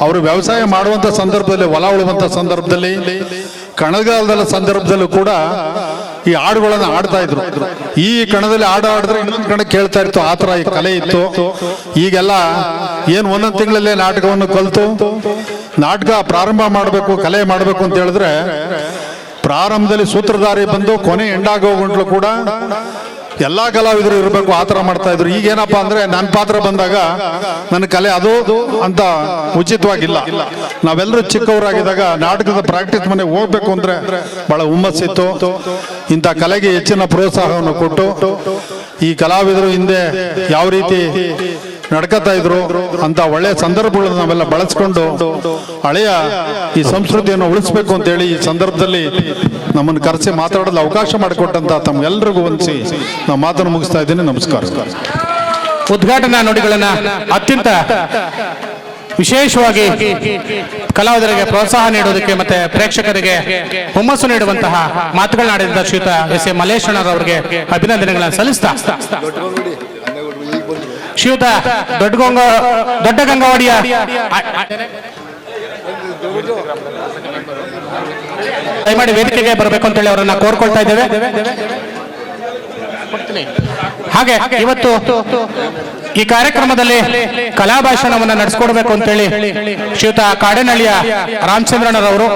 ಅವರು ವ್ಯವಸಾಯ ಮಾಡುವಂಥ ಸಂದರ್ಭದಲ್ಲಿ, ಹೊಲ ಉಳುವಂಥ ಸಂದರ್ಭದಲ್ಲಿ, ಕಣಗಾಲದ ಸಂದರ್ಭದಲ್ಲೂ ಕೂಡ ಈ ಹಾಡುಗಳನ್ನು ಆಡ್ತಾ ಇದ್ರು. ಈ ಕಣದಲ್ಲಿ ಆಡಿದ್ರೆ ಇನ್ನೊಂದು ಕಣ ಕೇಳ್ತಾ ಇತ್ತು, ಆ ಥರ ಈ ಕಲೆ ಇತ್ತು. ಈಗೆಲ್ಲ ಏನು ಒಂದೊಂದು ತಿಂಗಳಲ್ಲೇ ನಾಟಕವನ್ನು ಕಲಿತು ನಾಟಕ ಪ್ರಾರಂಭ ಮಾಡಬೇಕು, ಕಲೆ ಮಾಡಬೇಕು ಅಂತ ಹೇಳಿದ್ರೆ ಪ್ರಾರಂಭದಲ್ಲಿ ಸೂತ್ರಧಾರಿ ಬಂದು ಕೊನೆ ಎಂಡಾಗೋಗಂಟ್ಲು ಕೂಡ ಎಲ್ಲ ಕಲಾವಿದರು ಇರಬೇಕು, ಆ ಥರ ಮಾಡ್ತಾ ಇದ್ರು. ಈಗೇನಪ್ಪ ಅಂದ್ರೆ ನನ್ನ ಪಾತ್ರ ಬಂದಾಗ ನನ್ನ ಕಲೆ ಅದು ಅಂತ ಉಚಿತವಾಗಿಲ್ಲ. ನಾವೆಲ್ಲರೂ ಚಿಕ್ಕವರಾಗಿದ್ದಾಗ ನಾಟಕದ ಪ್ರಾಕ್ಟೀಸ್ ಮನೆಗೆ ಹೋಗ್ಬೇಕು ಅಂದ್ರೆ ಬಹಳ ಹುಮ್ಮಸ್ಸಿತ್ತು. ಇಂಥ ಕಲೆಗೆ ಹೆಚ್ಚಿನ ಪ್ರೋತ್ಸಾಹವನ್ನು ಕೊಟ್ಟು ಈ ಕಲಾವಿದರು ಹಿಂದೆ ಯಾವ ರೀತಿ ನಡ್ಕತಾ ಇದ್ರು ಅಂತ ಒಳ್ಳೆಯ ಸಂದರ್ಭಗಳನ್ನು ನಾವೆಲ್ಲ ಬಳಸ್ಕೊಂಡು ಹಳೆಯ ಈ ಸಂಸ್ಕೃತಿಯನ್ನು ಉಳಿಸ್ಬೇಕು ಅಂತೇಳಿ ಈ ಸಂದರ್ಭದಲ್ಲಿ ನಮ್ಮನ್ನು ಕರೆಸಿ ಮಾತಾಡಲು ಅವಕಾಶ ಮಾಡಿಕೊಟ್ಟಂತ ತಮ್ಗೆಲ್ರಿಗೂ ವಂದಿಸಿ ನಾವು ಮಾತನ್ನು ಮುಗಿಸ್ತಾ ಇದ್ದೀನಿ. ನಮಸ್ಕಾರ. ಉದ್ಘಾಟನಾ ನುಡಿಗಳನ್ನ ಅತ್ಯಂತ ವಿಶೇಷವಾಗಿ ಕಲಾವಿದರಿಗೆ ಪ್ರೋತ್ಸಾಹ ನೀಡುವುದಕ್ಕೆ ಮತ್ತೆ ಪ್ರೇಕ್ಷಕರಿಗೆ ಹುಮ್ಮಸ್ಸು ನೀಡುವಂತಹ ಮಾತುಗಳನ್ನಾಡಿದ ಶ್ರೀಯುತ ಎಸ್ ಎ ಮಲ್ಲೇಶಣ್ಣರವರಿಗೆ ಅಭಿನಂದನೆಗಳನ್ನು ಸಲ್ಲಿಸ್ತಾ ಶ್ರೀಯುತ ದೊಡ್ಡ ಗಂಗಾವಡಿಯ ದಯಮಾಡಿ ವೇದಿಕೆಗೆ ಬರಬೇಕು ಅಂತೇಳಿ ಅವರನ್ನ ಕೋರ್ಕೊಳ್ತಾ ಇದ್ದೇವೆ. ಹಾಗೆ ಇವತ್ತು ಈ ಕಾರ್ಯಕ್ರಮದಲ್ಲಿ ಕಲಾಭಾಷಣವನ್ನು ನಡೆಸಿಕೊಡ್ಬೇಕು ಅಂತೇಳಿ ಶ್ರೀಯುತ ಕಾಡೇನಹಳ್ಳಿಯ ರಾಮಚಂದ್ರಣ್ಣರವರು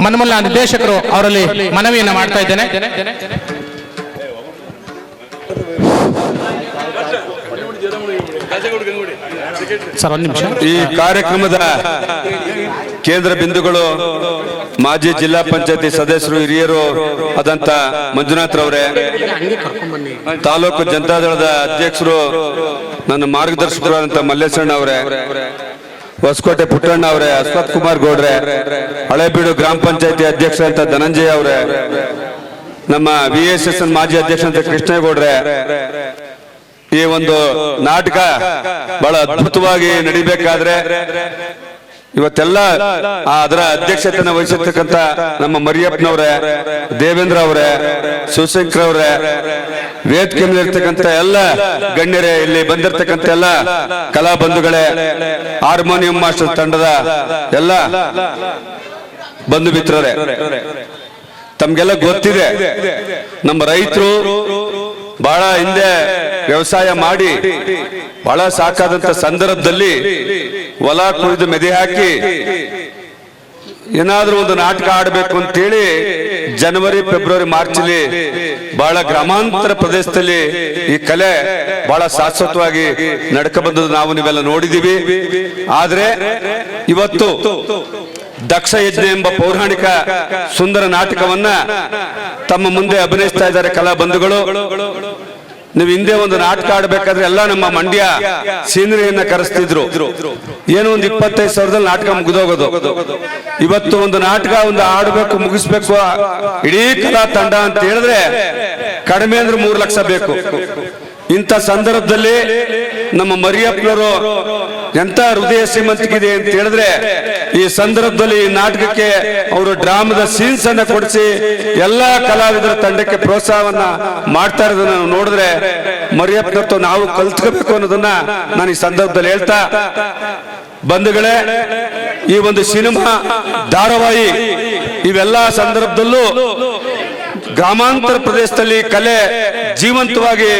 ಮನ್ಮೂಲ ನಿರ್ದೇಶಕರು ಅವರಲ್ಲಿ ಮನವಿಯನ್ನು ಮಾಡ್ತಾ ಇದ್ದೇನೆ. ಸರ್ ಒಂದು ನಿಮಿಷ. ಈ ಕಾರ್ಯಕ್ರಮದ ಕೇಂದ್ರ ಬಿಂದುಗಳು ಮಾಜಿ ಜಿಲ್ಲಾ ಪಂಚಾಯತಿ ಸದಸ್ಯರು ಹಿರಿಯರು ಆದಂತ ಮಂಜುನಾಥ್ ರವರೇ, ತಾಲೂಕು ಜನತಾದಳದ ಅಧ್ಯಕ್ಷರು ನನ್ನ ಮಾರ್ಗದರ್ಶಕರಾದಂತ ಮಲ್ಲೇಶಣ್ಣ ಅವರೇ, ಹೊಸಕೋಟೆ ಪುಟ್ಟಣ್ಣ ಅವರೇ, ಅಶ್ವಥ್ ಕುಮಾರ್ ಗೌಡ್ರೆ, ಹಳೇಬೀಡು ಗ್ರಾಮ ಪಂಚಾಯತಿ ಅಧ್ಯಕ್ಷ ಅಂತ ಧನಂಜಯ ಅವರೇ, ನಮ್ಮ VSSN ಮಾಜಿ ಅಧ್ಯಕ್ಷ ಅಂತ ಕೃಷ್ಣೇಗೌಡ್ರೆ, ಈ ಒಂದು ನಾಟಕ ಬಹಳ ಅದ್ಭುತವಾಗಿ ನಡಿಬೇಕಾದ್ರೆ ಇವತ್ತೆಲ್ಲ ಅದರ ಅಧ್ಯಕ್ಷತೆಯನ್ನು ವಹಿಸಿರ್ತಕ್ಕಂಥ ನಮ್ಮ ಮರಿಯಪ್ಪನವ್ರೆ, ದೇವೇಂದ್ರ ಅವರೇ, ಶಿವಶಂಕರ್ ಅವರೇ, ವೇದಿಕೆ ಮೇಲೆ ಇರ್ತಕ್ಕಂಥ ಎಲ್ಲ ಗಣ್ಯರೇ, ಇಲ್ಲಿ ಬಂದಿರತಕ್ಕಂಥ ಎಲ್ಲ ಕಲಾ ಬಂಧುಗಳೇ, ಹಾರ್ಮೋನಿಯಂ ಮಾಸ್ಟರ್ ತಂಡದ ಎಲ್ಲ ಬಂಧು ಮಿತ್ರರೇ, ತಮ್ಗೆಲ್ಲ ಗೊತ್ತಿದೆ ನಮ್ಮ ರೈತರು ಬಹಳ ಹಿಂದೆ ವ್ಯವಸಾಯ ಮಾಡಿ ಬಹಳ ಸಾಕಾದಂತ ಸಂದರ್ಭದಲ್ಲಿ ಹೊಲ ಕುಯ್ದು ಮೆದೆ ಹಾಕಿ ಏನಾದ್ರೂ ಒಂದು ನಾಟಕ ಆಡಬೇಕು ಅಂತೇಳಿ ಜನವರಿ ಫೆಬ್ರವರಿ ಮಾರ್ಚಲ್ಲಿ ಬಹಳ ಗ್ರಾಮಾಂತರ ಪ್ರದೇಶದಲ್ಲಿ ಈ ಕಲೆ ಬಹಳ ಶಾಶ್ವತವಾಗಿ ನಡ್ಕ ಬಂದದ್ದು ನಾವು ನೀವೆಲ್ಲ ನೋಡಿದೀವಿ. ಆದ್ರೆ ಇವತ್ತು ದಕ್ಷ ಯಜ್ಞ ಎಂಬ ಪೌರಾಣಿಕ ಸುಂದರ ನಾಟಕವನ್ನ ತಮ್ಮ ಮುಂದೆ ಅಭಿನಯಿಸ್ತಾ ಇದ್ದಾರೆ ಕಲಾ ಬಂಧುಗಳು. ನೀವು ಹಿಂದೆ ಒಂದು ನಾಟಕ ಆಡ್ಬೇಕಾದ್ರೆ ಎಲ್ಲ ನಮ್ಮ ಮಂಡ್ಯ ಸೀನರಿಯನ್ನ ಕರೆಸ್ತಿದ್ರು, ಏನೋ ಒಂದು 25,000ದಲ್ಲಿ ನಾಟಕ ಮುಗಿದೋಗೋದು. ಇವತ್ತು ಒಂದು ನಾಟಕ ಒಂದು ಆಡ್ಬೇಕು ಮುಗಿಸ್ಬೇಕು ಇಡೀ ಕಲಾ ತಂಡ ಅಂತ ಹೇಳಿದ್ರೆ ಕಡಿಮೆ ಅಂದ್ರೆ 3 ಲಕ್ಷ ಬೇಕು. ಇಂಥ ಸಂದರ್ಭದಲ್ಲಿ ನಮ್ಮ ಮರಿಯಪ್ಪನವರು ಎಂತ ಹೃದಯ ಶ್ರೀಮಂತಿಗಿದೆ ಅಂತ ಹೇಳಿದ್ರೆ ಈ ಸಂದರ್ಭದಲ್ಲಿ ಈ ನಾಟಕಕ್ಕೆ ಅವರು ಡ್ರಾಮದ ಸೀನ್ಸ್ ಅನ್ನ ಕೊಡಿಸಿ ಎಲ್ಲಾ ಕಲಾವಿದರ ತಂಡಕ್ಕೆ ಪ್ರೋತ್ಸಾಹವನ್ನ ಮಾಡ್ತಾ ಇರೋದನ್ನ ನಾವು ನೋಡಿದ್ರೆ ಮರಿಯಪ್ಪನವ್ರು ನಾವು ಕಲ್ತ್ಕೋಬೇಕು ಅನ್ನೋದನ್ನ ನಾನು ಈ ಸಂದರ್ಭದಲ್ಲಿ ಹೇಳ್ತಾ, ಬಂಧುಗಳೇ, ಈ ಒಂದು ಸಿನಿಮಾ ಧಾರಾವಾಹಿ ಇವೆಲ್ಲ ಸಂದರ್ಭದಲ್ಲೂ ಗ್ರಾಮಾಂತರ ಪ್ರದೇಶದಲ್ಲಿ ಕಲೆ ಜೀವಂತವಾಗಿ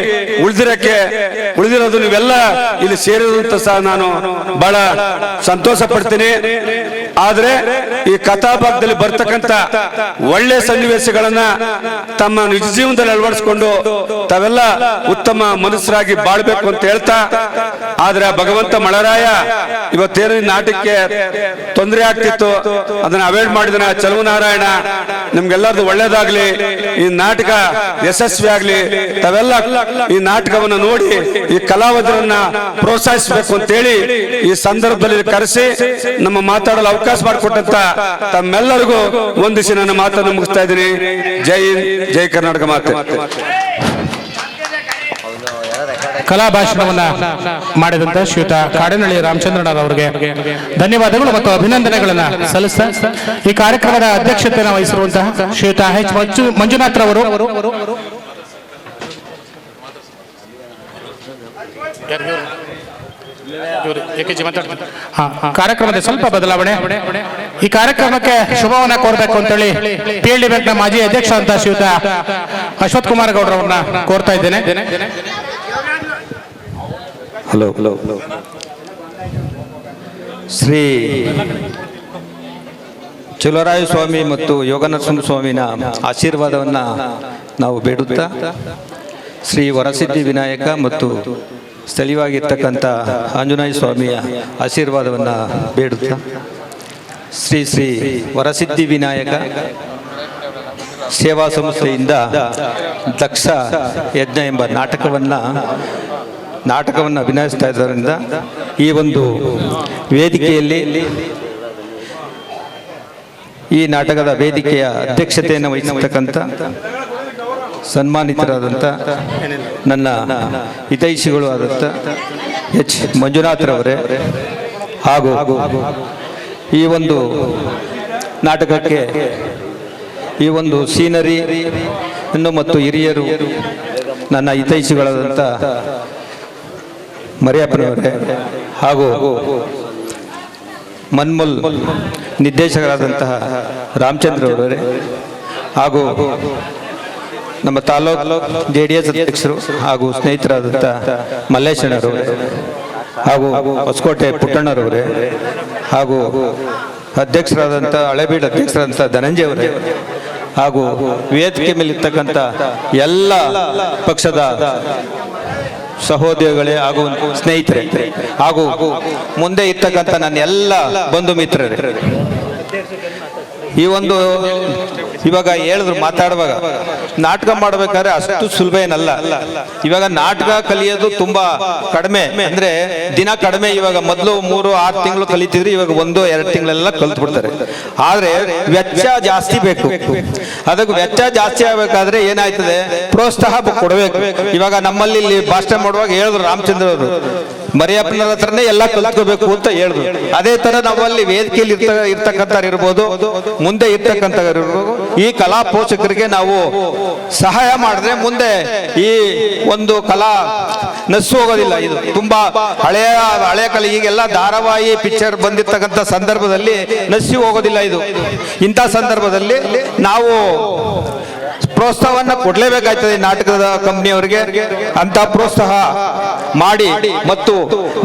ಉಳಿದಿರೋದು ನೀವೆಲ್ಲ ಇಲ್ಲಿ ಸೇರಿದಂತ ಸಹ ನಾನು ಬಹಳ ಸಂತೋಷ ಪಡ್ತೀನಿ. ಆದ್ರೆ ಈ ಕಥಾಭಾಗದಲ್ಲಿ ಬರ್ತಕ್ಕಂಥ ಒಳ್ಳೆ ಸನ್ನಿವೇಶಗಳನ್ನ ತಮ್ಮ ನಿಜ ಜೀವನದಲ್ಲಿ ಅಳವಡಿಸಿಕೊಂಡು ತಾವೆಲ್ಲ ಉತ್ತಮ ಮನುಷ್ಯರಾಗಿ ಬಾಳ್ಬೇಕು ಅಂತ ಹೇಳ್ತಾ, ಆದ್ರೆ ಭಗವಂತ ಮಳರಾಯ ಇವತ್ತೇನು ಈ ನಾಟಕಕ್ಕೆ ತೊಂದರೆ ಆಗ್ತಿತ್ತು ಅದನ್ನ ಅವಾಯ್ಡ್ ಮಾಡಿದನ ಚಲುವನಾರಾಯಣ ನಿಮ್ಗೆಲ್ಲರದು ಒಳ್ಳೇದಾಗ್ಲಿ, ಈ ನಾಟಕ ಯಶಸ್ವಿ ಆಗ್ಲಿ, ತಾವೆಲ್ಲ ಈ ನಾಟಕವನ್ನು ನೋಡಿ ಈ ಕಲಾವಿದರನ್ನ ಪ್ರೋತ್ಸಾಹಿಸಬೇಕು ಅಂತೇಳಿ ಈ ಸಂದರ್ಭದಲ್ಲಿ ಕರೆಸಿ ನಮ್ಮ ಮಾತಾಡಲು ಅವಕಾಶ ಮಾಡಿಕೊಟ್ಟಂತ ತಮ್ಮೆಲ್ಲರಿಗೂ ವಂದಿಸಿ ನನ್ನ ಮಾತನ್ನು ಮುಗಿಸ್ತಾ ಇದ್ದೀನಿ. ಜೈ ಹಿಂದ್, ಜೈ ಕರ್ನಾಟಕ ಮಾತೆ. ಕಲಾ ಭಾಷಣವನ್ನ ಮಾಡಿದಂತ ಶ್ರೀಯುತ ಕಾಡೇನಹಳ್ಳಿ ರಾಮಚಂದ್ರಣ್ಣರವರಿಗೆ ಧನ್ಯವಾದಗಳು ಮತ್ತು ಅಭಿನಂದನೆಗಳನ್ನ ಸಲ್ಲಿಸ್ತಾ ಈ ಕಾರ್ಯಕ್ರಮದ ಅಧ್ಯಕ್ಷತೆಯನ್ನು ವಹಿಸಿರುವಂತಹ ಶ್ರೀಯುತ H. ಮಂಜುನಾಥ್ ರವರು ಕಾರ್ಯಕ್ರಮದ ಸ್ವಲ್ಪ ಬದಲಾವಣೆ. ಈ ಕಾರ್ಯಕ್ರಮಕ್ಕೆ ಶುಭವನ್ನ ಕೋರಬೇಕು ಅಂತೇಳಿ PLD ಬ್ಯಾಂಕ್ನ ಮಾಜಿ ಅಧ್ಯಕ್ಷ ಅಂತ ಶ್ರೀಯುತ ಅಶ್ವಥ್ ಕುಮಾರ್ ಗೌಡ್ರವ್ರನ್ನ ಕೋರ್ತಾ ಇದ್ದೇನೆ. ಹಲೋ ಹಲೋ ಶ್ರೀ ಚಲುವರಾಯ ಸ್ವಾಮಿ ಮತ್ತು ಯೋಗನರಸಿಂಹ ಸ್ವಾಮಿನ ಆಶೀರ್ವಾದವನ್ನು ನಾವು ಬೇಡುತ್ತಾ, ಶ್ರೀ ವರಸಿದ್ಧಿ ವಿನಾಯಕ ಮತ್ತು ಸ್ಥಳೀಯವಾಗಿರ್ತಕ್ಕಂಥ ಆಂಜನೇಯ ಸ್ವಾಮಿಯ ಆಶೀರ್ವಾದವನ್ನು ಬೇಡುತ್ತಾ, ಶ್ರೀ ಶ್ರೀ ವರಸಿದ್ಧಿ ವಿನಾಯಕ ಸೇವಾ ಸಂಸ್ಥೆಯಿಂದ ದಕ್ಷ ಯಜ್ಞ ಎಂಬ ನಾಟಕವನ್ನು ನಾಟಕವನ್ನು ಅಭಿನಯಿಸ್ತಾ ಇದ್ದರಿಂದ ಈ ಒಂದು ವೇದಿಕೆಯಲ್ಲಿ ಈ ನಾಟಕದ ವೇದಿಕೆಯ ಅಧ್ಯಕ್ಷತೆಯನ್ನು ವಹಿಸತಕ್ಕಂಥ ಸನ್ಮಾನಿತರಾದಂಥ ನನ್ನ ಹಿತೈಷಿಗಳು ಆದಂಥ ಎಚ್ ಮಂಜುನಾಥ್ರವರೇ ಹಾಗೂ ಈ ಒಂದು ನಾಟಕಕ್ಕೆ ಈ ಒಂದು ಸೀನರಿ ಮತ್ತು ಹಿರಿಯರು ನನ್ನ ಹಿತೈಷಿಗಳಾದಂಥ ಮರಿಯಪ್ಪನವರೇ ಹಾಗೂ ಮನ್ಮೂಲ್ ನಿರ್ದೇಶಕರಾದಂತಹ ರಾಮಚಂದ್ರ ಅವರೇ ಹಾಗೂ ನಮ್ಮ ತಾಲೂಕು JDS ಅಧ್ಯಕ್ಷರು ಹಾಗೂ ಸ್ನೇಹಿತರಾದಂಥ ಮಲ್ಲೇಶಣ್ಣರವರೇ ಹಾಗೂ ಹೊಸಕೋಟೆ ಪುಟ್ಟಣ್ಣರವರೇ ಹಾಗೂ ಅಧ್ಯಕ್ಷರಾದಂಥ ಹಳೆಬೀಡು ಅಧ್ಯಕ್ಷರಾದಂಥ ಧನಂಜಯ ಅವರೇ ಹಾಗೂ ವೇದಿಕೆ ಮೇಲೆ ಇರ್ತಕ್ಕಂಥ ಎಲ್ಲ ಪಕ್ಷದ ಸಹೋದರಿಗಳೇ ಹಾಗೂ ಸ್ನೇಹಿತರೆ ಹಾಗೂ ಮುಂದೆ ಇರ್ತಕ್ಕಂಥ ನನ್ನ ಎಲ್ಲ ಬಂಧು ಮಿತ್ರರೇ, ಈ ಒಂದು ಇವಾಗ ಹೇಳಿದ್ರು ಮಾತಾಡುವಾಗ ನಾಟಕ ಮಾಡಬೇಕಾದ್ರೆ ಅಷ್ಟು ಸುಲಭ ಏನಲ್ಲ. ಇವಾಗ ನಾಟಕ ಕಲಿಯೋದು ತುಂಬಾ ಕಡಿಮೆ, ಅಂದ್ರೆ ದಿನ ಕಡಿಮೆ. ಇವಾಗ ಮೊದಲು 3-6 ತಿಂಗಳು ಕಲಿತಿದ್ರು, ಇವಾಗ 1-2 ತಿಂಗಳೆಲ್ಲ ಕಲ್ತು ಬಿಡ್ತಾರೆ. ಆದ್ರೆ ವೆಚ್ಚ ಜಾಸ್ತಿ ಬೇಕು. ಅದಕ್ಕೆ ವೆಚ್ಚ ಜಾಸ್ತಿ ಆಗ್ಬೇಕಾದ್ರೆ ಏನಾಯ್ತದೆ, ಪ್ರೋತ್ಸಾಹ ಕೊಡಬೇಕು. ಇವಾಗ ನಮ್ಮಲ್ಲಿ ಇಲ್ಲಿ ಭಾಷಣ ಮಾಡುವಾಗ ಹೇಳಿದ್ರು ರಾಮಚಂದ್ರ ಅವರು, ಮರಿಯಪ್ಪನ ಹತ್ರನೇ ಎಲ್ಲ ಕಲ್ತ್ಕೋಬೇಕು ಅಂತ ಹೇಳಿದ್ರು. ಅದೇ ತರ ನಾವಲ್ಲಿ ವೇದಿಕೆಯಲ್ಲಿ ಇರ್ತಕ್ಕಂಥ ಇರ್ಬೋದು, ಮುಂದೆ ಇರ್ತಕ್ಕಂಥ ಇರ್ಬೋದು, ಈ ಕಲಾ ಪೋಷಕರಿಗೆ ನಾವು ಸಹಾಯ ಮಾಡಿದ್ರೆ ಮುಂದೆ ಈ ಒಂದು ಕಲಾ ನಸು ಹೋಗೋದಿಲ್ಲ. ಇದು ತುಂಬಾ ಹಳೆಯ ಕಲೆ. ಈಗೆಲ್ಲ ಧಾರಾವಾಹಿ ಪಿಕ್ಚರ್ ಬಂದಿರ್ತಕ್ಕಂಥ ಸಂದರ್ಭದಲ್ಲಿ ನಸಿ ಹೋಗೋದಿಲ್ಲ. ಇದು ಇಂಥ ಸಂದರ್ಭದಲ್ಲಿ ನಾವು ಪ್ರೋತ್ಸಾಹವನ್ನು ಕೊಡ್ಲೇಬೇಕಾಗ್ತದೆ ನಾಟಕದ ಕಂಪ್ನಿಯವರಿಗೆ. ಅಂತ ಪ್ರೋತ್ಸಾಹ ಮಾಡಿ ಮತ್ತು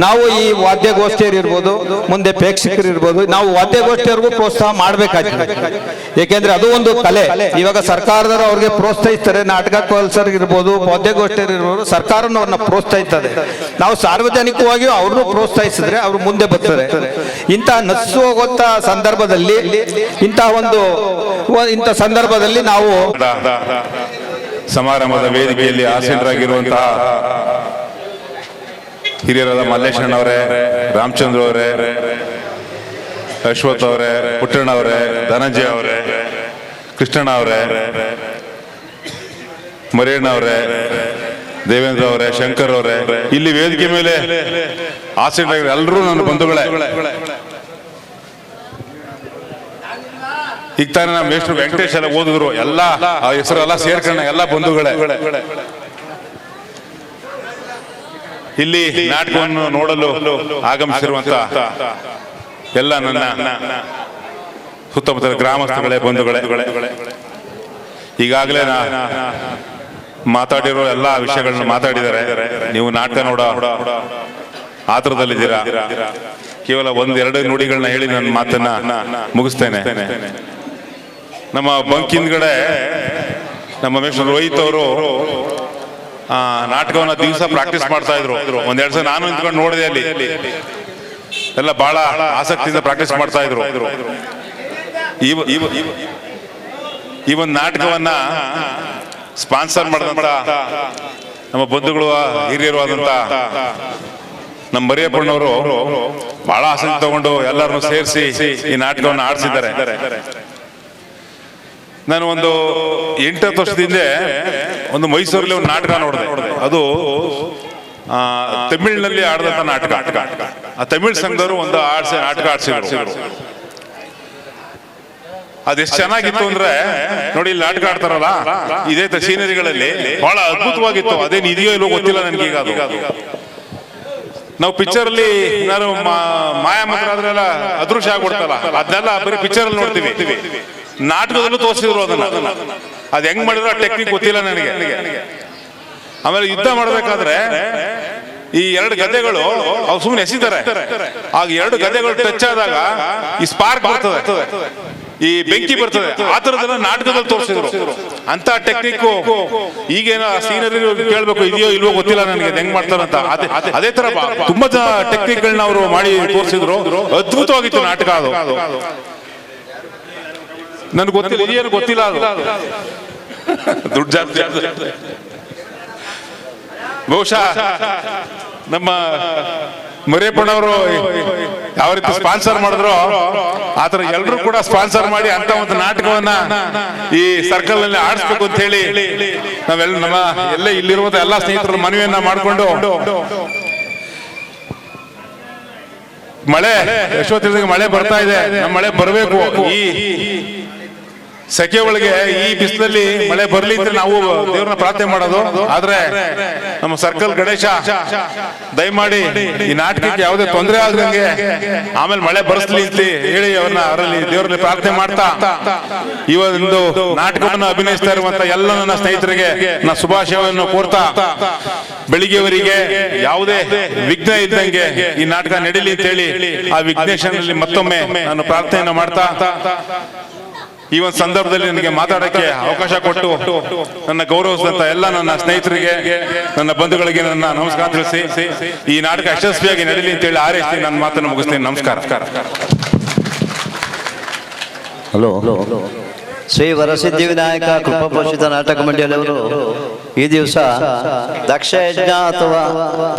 ನಾವು ಈ ವಾದ್ಯಗೋಷ್ಠಿಯರು ಇರ್ಬೋದು, ಮುಂದೆ ಪ್ರೇಕ್ಷಕರು ಇರ್ಬೋದು, ನಾವು ವಾದ್ಯಗೋಷ್ಠಿಯವ್ರಿಗೂ ಪ್ರೋತ್ಸಾಹ ಮಾಡಬೇಕಾಗ್ತದೆ. ಏಕೆಂದ್ರೆ ಅದು ಒಂದು ಕಲೆ. ಇವಾಗ ಸರ್ಕಾರದವರು ಅವ್ರಿಗೆ ಪ್ರೋತ್ಸಾಹಿಸ್ತಾರೆ. ನಾಟಕ ಕಲ್ಸರ್ ಇರ್ಬೋದು, ವಾದ್ಯಗೋಷ್ಠಿಯರು ಇರ್ಬೋದು, ಸರ್ಕಾರನು ಅವ್ರನ್ನ ಪ್ರೋತ್ಸಾಹಿಸ್ತದೆ. ನಾವು ಸಾರ್ವಜನಿಕವಾಗಿಯೂ ಅವ್ರನ್ನೂ ಪ್ರೋತ್ಸಾಹಿಸಿದ್ರೆ ಅವ್ರು ಮುಂದೆ ಬರ್ತಾರೆ. ಇಂಥ ನಸು ಹೋಗುವಂತ ಸಂದರ್ಭದಲ್ಲಿ ಇಂಥ ಸಂದರ್ಭದಲ್ಲಿ ನಾವು ಸಮಾರಂಭದ ವೇದಿಕೆಯಲ್ಲಿ ಆಸೀನರಾಗಿರುವಂತಹ ಹಿರಿಯರಾದ ಮಲ್ಲೇಶಣ್ಣವರೇ, ರಾಮಚಂದ್ರ ಅವರೇ, ಅಶ್ವಥ್ ಅವರೇ, ಪುಟ್ಟಣ್ಣ ಅವರೇ, ಧನಂಜಯ ಅವರೇ, ಕೃಷ್ಣಣ್ಣ ಅವರೇ, ಮರಿಯಣ್ಣ ಅವರೇ, ದೇವೇಂದ್ರ ಅವರೇ, ಶಂಕರ್ ಅವರೇ, ಇಲ್ಲಿ ವೇದಿಕೆ ಮೇಲೆ ಆಸೀನರಾಗಿರೋ ಎಲ್ಲರೂ ನನ್ನ ಬಂಧುಗಳೇ. ಈಗ ತಾನೇ ನಮ್ಮ ಮೇಷ್ಟ್ರು ವೆಂಕಟೇಶ್ ಎಲ್ಲ ಓದಿದ್ರು, ಎಲ್ಲ ಹೆಸರೆಲ್ಲ ಸೇರ್ಕೊಂಡ ಎಲ್ಲ ಬಂಧುಗಳೇ. ಇಲ್ಲಿ ನಾಟಕವನ್ನು ನೋಡಲು ಆಗಮಿಸಿರುವಂತ ಎಲ್ಲ ನನ್ನ ಸುತ್ತಮುತ್ತಲ ಗ್ರಾಮಸ್ಥಗಳೇ, ಬಂಧುಗಳೇ, ಈಗಾಗಲೇ ಮಾತಾಡಿರೋ ಎಲ್ಲ ವಿಷಯಗಳನ್ನ ಮಾತಾಡಿದ್ದಾರೆ. ನೀವು ನಾಟಕ ನೋಡೋ ಆತರದಲ್ಲಿದ್ದೀರಾ. ಕೇವಲ 1-2 ನುಡಿಗಳನ್ನ ಹೇಳಿ ನನ್ನ ಮಾತನ್ನ ಮುಗಿಸ್ತೇನೆ. ನಮ್ಮ ಬಂಕಿಂದ್ಗಡೆ ನಮ್ಮ ಮೇಷ್ಟ್ರು ರೋಹಿತ್ ಅವರು ನಾಟಕವನ್ನ ದಿವಸ ಪ್ರಾಕ್ಟೀಸ್ ಮಾಡ್ತಾ ಇದ್ರು. 1-2 ಸಲ ನಾನು ನಿಂತ್ಕೊಂಡು ನೋಡಿದೆ. ಅಲ್ಲಿ ಎಲ್ಲ ಬಹಳ ಆಸಕ್ತಿಯಿಂದ ಪ್ರಾಕ್ಟೀಸ್ ಮಾಡ್ತಾ ಇದ್ರು. ಈ ಒಂದು ನಾಟಕವನ್ನ ಸ್ಪಾನ್ಸರ್ ಮಾಡಿದಂತ ನಮ್ಮ ಬಂಧುಗಳು, ಹಿರಿಯರು ಆದಂತ ನಮ್ಮ ಮರಿಯಪ್ಪಣ್ಣವರು ಬಹಳ ಆಸಕ್ತಿ ತಗೊಂಡು ಎಲ್ಲರನ್ನು ಸೇರಿಸಿ ಈ ನಾಟಕವನ್ನು ಆಡಿಸಿದ್ದಾರೆ. ನಾನು ಒಂದು 8-10 ವರ್ಷದಿಂದ ಒಂದು ಮೈಸೂರಲ್ಲಿ ಒಂದು ನಾಟಕ ನೋಡಿದೆ. ಅದು ತಮಿಳಿನಲ್ಲಿ ಆಡಿದಂತ ನಾಟಕ. ಆ ತಮಿಳ್ ಸಂಘದವರು ಒಂದು ನಾಟಕ ಆಡಿಸಿದ್ರು. ಅದೆಷ್ಟು ಚೆನ್ನಾಗಿತ್ತು ಅಂದ್ರೆ ನೋಡಿ, ಇಲ್ಲಿ ನಾಟಕ ಆಡ್ತಾರಲ್ಲ ಇದೇ ಸೀನರಿಗಳಲ್ಲಿ ಬಹಳ ಅದ್ಭುತವಾಗಿತ್ತು. ಅದೇನು ಇದೆಯೋ ಇಲ್ವೋ ಗೊತ್ತಿಲ್ಲ ನನಗೀಗ. ಅದು ನಾವು ಪಿಕ್ಚರ್ ಅಲ್ಲಿ ಏನಾದ್ರು ಮಾಯಾಮಂತ್ರಾದ್ರೆಲ್ಲ ಅದೃಶ್ಯ ಆಗ್ಬಿಡ್ತಲ್ಲ, ಅದನ್ನೆಲ್ಲ ಬರೀ ಪಿಕ್ಚರ್ ಅಲ್ಲಿ ನೋಡ್ತೀವಿ. ನಾಟಕದಲ್ಲೂ ತೋರಿಸಿದ್ರು ಅದನ್ನ. ಅದ್ ಹೆಂಗ್ ಮಾಡಿದ್ರು ಆ ಟೆಕ್ನಿಕ್ ಗೊತ್ತಿಲ್ಲ ನನಗೆ. ಆಮೇಲೆ ಯುದ್ಧ ಮಾಡ್ಬೇಕಾದ್ರೆ ಈ 2 ಗದೆಗಳು ಅವು ಸುಮ್ಮನೆ ಎಸಿತಾರೆ. ಆಗ 2 ಗದೆಗಳು ಟಚ್ ಆದಾಗ ಈ ಸ್ಪಾರ್ಕ್ ಬರ್ತದೆ, ಈ ಬೆಂಕಿ ಬರ್ತದೆ. ಆ ತರದೆಲ್ಲ ನಾಟಕದಲ್ಲಿ ತೋರಿಸಿದ್ರು. ಅಂತ ಟೆಕ್ನಿಕ್ ಈಗೇನೋ ಸೀನರಿ ಕೇಳ್ಬೇಕು, ಇದೆಯೋ ಇಲ್ವೋ ಗೊತ್ತಿಲ್ಲ ನನಗೆ ಹೆಂಗ್ ಮಾಡ್ತಾರಂತ. ಅದೇ ತರ ತುಂಬಾ ಟೆಕ್ನಿಕ್ ಗಳನ್ನ ಅವರು ಮಾಡಿ ತೋರಿಸಿದ್ರು. ಅದ್ಭುತವಾಗಿತ್ತು ನಾಟಕ ಅದು. ನನ್ಗೆ ಗೊತ್ತಿಲ್ಲ, ಇದೇನು ಗೊತ್ತಿಲ್ಲ. ಅದು ದುಡ್ಡು ಜಾಸ್ತಿ ಬಹುಶಃ ನಮ್ಮ ಮುರೇಪಣ್ಣವರು ಯಾವ ರೀತಿ ಸ್ಪಾನ್ಸರ್ ಮಾಡಿದ್ರು ಆತರ ಎಲ್ಲರೂ ಕೂಡ ಸ್ಪಾನ್ಸರ್ ಮಾಡಿ ಅಂತ ಒಂದು ನಾಟಕವನ್ನ ಈ ಸರ್ಕಲ್ ನಲ್ಲಿ ಆಡಿಸ್ಬೇಕು ಅಂತ ಹೇಳಿ ನಾವೆಲ್ಲ ನಮ್ಮ ಎಲ್ಲ ಇಲ್ಲಿರುವಂತ ಎಲ್ಲಾ ಸ್ನೇಹಿತರು ಮನವಿಯನ್ನ ಮಾಡಿಕೊಂಡು ಮಳೆ ಯಶೋತ್ತಿಗೆ ಮಳೆ ಬರ್ತಾ ಇದೆ, ನಮ್ಮ ಮಳೆ ಬರಬೇಕು. ಈ ಸೆಕೆ ಒಳಗೆ ಈ ಬಿಸಿಲಲ್ಲಿ ಮಳೆ ಬರ್ಲಿ ಅಂತ ನಾವು ದೇವ್ರನ್ನ ಪ್ರಾರ್ಥನೆ ಮಾಡೋದು. ಆದ್ರೆ ನಮ್ಮ ಸರ್ಕಲ್ ಗಣೇಶ ದಯಮಾಡಿ ಈ ನಾಟಕಕ್ಕೆ ಯಾವುದೇ ತೊಂದರೆ ಆಗದಂಗೆ ಆಮೇಲೆ ಮಳೆ ಬರ್ಸ್ಲಿ ಅಂತ ಹೇಳಿ ಅವ್ರನ್ನ ಅವರಲ್ಲಿ ದೇವರಲ್ಲಿ ಪ್ರಾರ್ಥನೆ ಮಾಡ್ತಾ ಈ ಒಂದು ನಾಟಕವನ್ನು ಅಭಿನಯಿಸ್ತಾ ಇರುವಂತ ಎಲ್ಲ ನನ್ನ ಸ್ನೇಹಿತರಿಗೆ ನಾ ಶುಭಾಶಯವನ್ನು ಕೋರ್ತಾ ಬೆಳಿಗ್ಗೆವರಿಗೆ ಯಾವುದೇ ವಿಘ್ನ ಇದ್ದಂಗೆ ಈ ನಾಟಕ ನಡೀಲಿ ಅಂತ ಹೇಳಿ ಆ ವಿಘ್ನೇಶ್ವರನಲ್ಲಿ ಮತ್ತೊಮ್ಮೆ ನಾನು ಪ್ರಾರ್ಥನೆಯನ್ನು ಮಾಡ್ತಾ ಈ ಒಂದು ಸಂದರ್ಭದಲ್ಲಿ ನನಗೆ ಮಾತಾಡಕ್ಕೆ ಅವಕಾಶ ಕೊಟ್ಟು ನನ್ನ ಗೌರವಿಸಿದಂತ ಎಲ್ಲ ನನ್ನ ಸ್ನೇಹಿತರಿಗೆ, ನನ್ನ ಬಂಧುಗಳಿಗೆ ನನ್ನ ನಮಸ್ಕಾರ ತಿಳಿಸಿ ಈ ನಾಟಕ ಯಶಸ್ವಿಯಾಗಿ ನಡೀಲಿ ಅಂತ ಹೇಳಿ ಹಾರೈಸಿ ನನ್ನ ಮಾತನ್ನು ಮುಗಿಸ್ತೀನಿ. ನಮಸ್ಕಾರ. ಹಲೋ, ಶ್ರೀ ವರಸಿದ್ಧಿ ವಿನಾಯಕ ಕೃಪಾಪೋಷಿತ ನಾಟಕ ಮಂಡಳಿಯವರು ಈ ದಿವಸ ದಕ್ಷಯಜ್ಞ ಅಥವಾ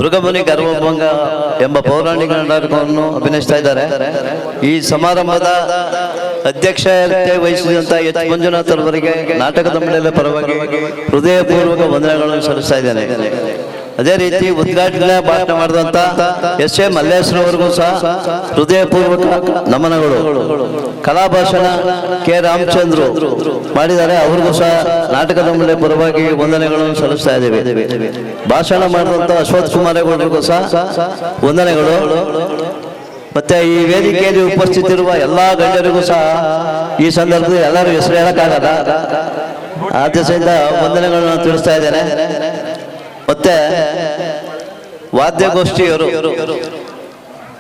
ಮೃಗಮುನಿ ಗರ್ವಭಂಗ ಎಂಬ ಪೌರಾಣಿಕ ನಾಟಕವನ್ನು ಅಭಿನಯಿಸ್ತಾ ಇದ್ದಾರೆ. ಈ ಸಮಾರಂಭದ ಅಧ್ಯಕ್ಷತೆ ವಹಿಸಿದಂತ ಎಚ್ ಮಂಜುನಾಥರವರಿಗೆ ನಾಟಕದ ಮಂಡಳಿಯ ಪರವಾಗಿ ಹೃದಯಪೂರ್ವಕ ವಂದನೆಗಳನ್ನು ಸಲ್ಲಿಸ್ತಾ ಇದ್ದೇನೆ. ಅದೇ ರೀತಿ ಉದ್ಘಾಟನಾ ಭಾಷಣ ಮಾಡಿದಂತ ಎಸ್ ಎ ಮಲ್ಲೇಶ್ವರವರಿಗೂ ಸಹ ಹೃದಯಪೂರ್ವಕ ನಮನಗಳು. ಕಲಾ ಭಾಷಣ ಕೆ ರಾಮಚಂದ್ರು ಮಾಡಿದ್ದಾರೆ, ಅವ್ರಿಗೂ ಸಹ ನಾಟಕದ ಮಂಡಳಿಯ ಪರವಾಗಿ ವಂದನೆಗಳನ್ನು ಸಲ್ಲಿಸ್ತಾ ಇದ್ದೇವೆ. ಭಾಷಣ ಮಾಡಿದಂತ ಅಶ್ವಥ್ ಕುಮಾರೇಗೌಡರಿಗೂ ಸಹ ವಂದನೆಗಳು. ಮತ್ತೆ ಈ ವೇದಿಕೆಯಲ್ಲಿ ಉಪಸ್ಥಿತಿರುವ ಎಲ್ಲಾ ಗಣ್ಯರಿಗೂ ಸಹ ಈ ಸಂದರ್ಭದಲ್ಲಿ ಎಲ್ಲರೂ ಹೆಸರು ಹೇಳಕ್ಕಾಗಲ್ಲ, ಆದ್ಯತೆಯಿಂದ ವಂದನೆಗಳನ್ನು ತಿಳಿಸ್ತಾ ಇದ್ದೇನೆ. ಮತ್ತೆ ವಾದ್ಯಗೋಷ್ಠಿಯವರು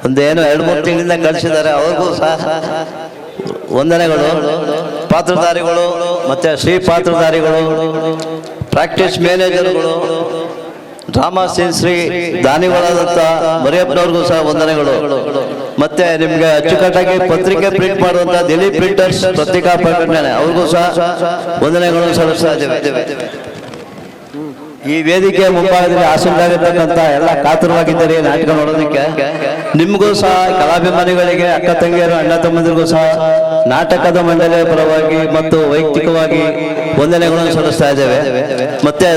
ಒಂದೇನು 2-3 ತಿಂಗಳಿಂದ ಕಳಿಸಿದ್ದಾರೆ, ಅವ್ರಿಗೂ ಸಹ ವಂದನೆಗಳು. ಪಾತ್ರಧಾರಿಗಳು ಮತ್ತೆ ಶ್ರೀ ಪಾತ್ರಧಾರಿಗಳು, ಪ್ರಾಕ್ಟೀಸ್ ಮ್ಯಾನೇಜರ್ಗಳು, ಡ್ರಾಮಾ ಸೀನ್ ಶ್ರೀ ದಾನಿಗಳಾದಂಥ ಮರಿಯಪ್ಪನವ್ರಿಗೂ ಸಹ ವಂದನೆಗಳು. ಮತ್ತೆ ನಿಮ್ಗೆ ಅಚ್ಚುಕಟ್ಟಾಗಿ ಪತ್ರಿಕೆ ಪ್ರಿಂಟ್ ಮಾಡುವಂತ ದಿಲೀಪ್ ಪ್ರಿಂಟರ್ಸ್ ಪತ್ರಿಕಾ ಪ್ರಕಟಣೆ ಅವ್ರಿಗೂ ಸಹ ವಂದನೆಗಳನ್ನು ಸಲ್ಲಿಸ್ತಾ ಇದ್ದೇವೆ. ಈ ವೇದಿಕೆ ಮುಂಭಾಗದಲ್ಲಿ ಆಸೀನರಾಗಿರ್ತಕ್ಕಂಥ ಎಲ್ಲ ಕಾತುರವಾಗಿದ್ದಾರೆ ನಾಟಕ ನೋಡೋದಕ್ಕೆ. ನಿಮಗೂ ಸಹ ಕಲಾಭಿಮಾನಿಗಳಿಗೆ, ಅಕ್ಕ ತಂಗಿಯರು, ಅಣ್ಣ ತಮ್ಮಂದಿರಿಗೂ ಸಹ ನಾಟಕದ ಮಂಡಳಿಯ ಪರವಾಗಿ ಮತ್ತು ವೈಯಕ್ತಿಕವಾಗಿ ವಂದನೆಗಳನ್ನು ಸಲ್ಲಿಸ್ತಾ ಇದ್ದೇವೆ. ಮತ್ತೆ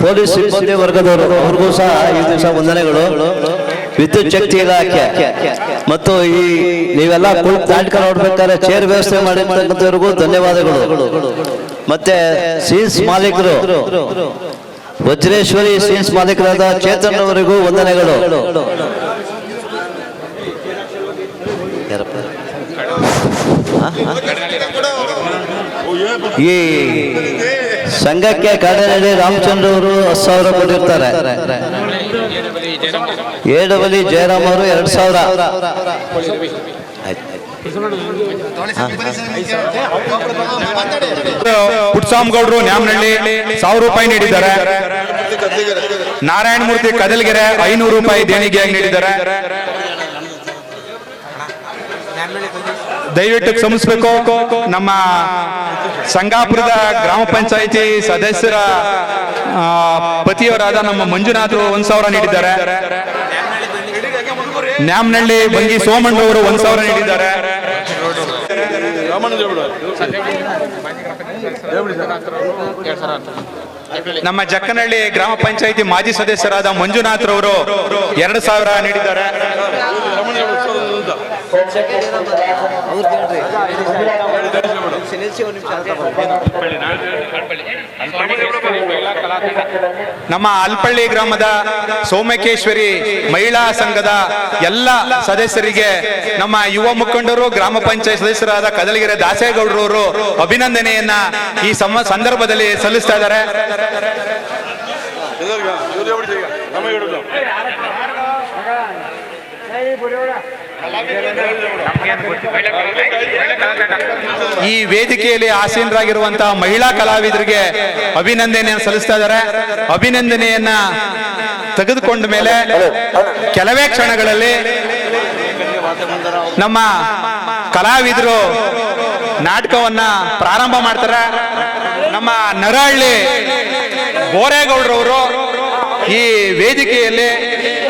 ಪೊಲೀಸ್ ಸಿಬ್ಬಂದಿ ವರ್ಗದವರು ಅವ್ರಿಗೂ ಸಹ ಈ ದಿವಸ ವಂದನೆಗಳು. ವಿದ್ಯುತ್ ಶಕ್ತಿ ಇಲಾಖೆ ಮತ್ತು ಈ ನೀವೆಲ್ಲ ನಾಟಕ ನೋಡ್ಬೇಕಾದ್ರೆ ಚೇರ್ ವ್ಯವಸ್ಥೆ ಮಾಡಿರ್ತಕ್ಕಂಥವ್ರಿಗೂ ಧನ್ಯವಾದಗಳು. ಮತ್ತೆ ಸೀನ್ಸ್ ಮಾಲೀಕರು, ವಜ್ರೇಶ್ವರಿ ಸೀನ್ಸ್ ಮಾಲೀಕರಾದ ಚೇತನ್ ಅವರಿಗೂ ವಂದನೆಗಳು. ಈ ಸಂಘಕ್ಕೆ ಕಾಡನಹಳ್ಳಿ ರಾಮಚಂದ್ರ ಅವರು 10,000 ಕೊಟ್ಟಿರ್ತಾರೆ. ಏಡವಲಿ ಜಯರಾಮ್ ಅವರು 2,000. ಪುಟ್ಸಾಮ್ಗೌಡರು ನ್ಯಾಮನಹಳ್ಳಿ 1,000 ರೂಪಾಯಿ ನೀಡಿದ್ದಾರೆ. ನಾರಾಯಣಮೂರ್ತಿ ಕದಲ್ಗೆರೆ 500 ರೂಪಾಯಿ ದೇಣಿಗೆಯಾಗಿ ನೀಡಿದ್ದಾರೆ. ದಯವಿಟ್ಟು ಕ್ಷಮಿಸಬೇಕು, ನಮ್ಮ ಸಂಗಾಪುರದ ಗ್ರಾಮ ಪಂಚಾಯಿತಿ ಸದಸ್ಯರ ಪತಿಯವರಾದ ನಮ್ಮ ಮಂಜುನಾಥರು 1,000 ನೀಡಿದ್ದಾರೆ. ನ್ಯಾಮನಹಳ್ಳಿ ಬಂಗಿ ಸೋಮಣ್ಣವರು 1,000 ನೀಡಿದ್ದಾರೆ. ನಮ್ಮ ಜಕ್ಕನಹಳ್ಳಿ ಗ್ರಾಮ ಪಂಚಾಯಿತಿ ಮಾಜಿ ಸದಸ್ಯರಾದ ಮಂಜುನಾಥ್ರವರು 2,000 ನೀಡಿದ್ದಾರೆ. ನಮ್ಮ ಅಲ್ಪಳ್ಳಿ ಗ್ರಾಮದ ಸೋಮಕೇಶ್ವರಿ ಮಹಿಳಾ ಸಂಘದ ಎಲ್ಲ ಸದಸ್ಯರಿಗೆ ನಮ್ಮ ಯುವ ಮುಖಂಡರು, ಗ್ರಾಮ ಪಂಚಾಯತ್ ಸದಸ್ಯರಾದ ಕದಲಗೆರೆ ದಾಸೇಗೌಡರವರು ಅಭಿನಂದನೆಯನ್ನ ಈ ಸಂದರ್ಭದಲ್ಲಿ ಸಲ್ಲಿಸ್ತಾ ಇದ್ದಾರೆ. ಈ ವೇದಿಕೆಯಲ್ಲಿ ಆಸೀನರಾಗಿರುವಂತಹ ಮಹಿಳಾ ಕಲಾವಿದರಿಗೆ ಅಭಿನಂದನೆಯನ್ನು ಸಲ್ಲಿಸ್ತಾ ಇದ್ದಾರೆ. ಅಭಿನಂದನೆಯನ್ನ ತೆಗೆದುಕೊಂಡ ಮೇಲೆ ಕೆಲವೇ ಕ್ಷಣಗಳಲ್ಲಿ ನಮ್ಮ ಕಲಾವಿದರು ನಾಟಕವನ್ನ ಪ್ರಾರಂಭ ಮಾಡ್ತಾರೆ. ನಮ್ಮ ನರಹಳ್ಳಿ ಬೋರೇಗೌಡರವರು ಈ ವೇದಿಕೆಯಲ್ಲಿ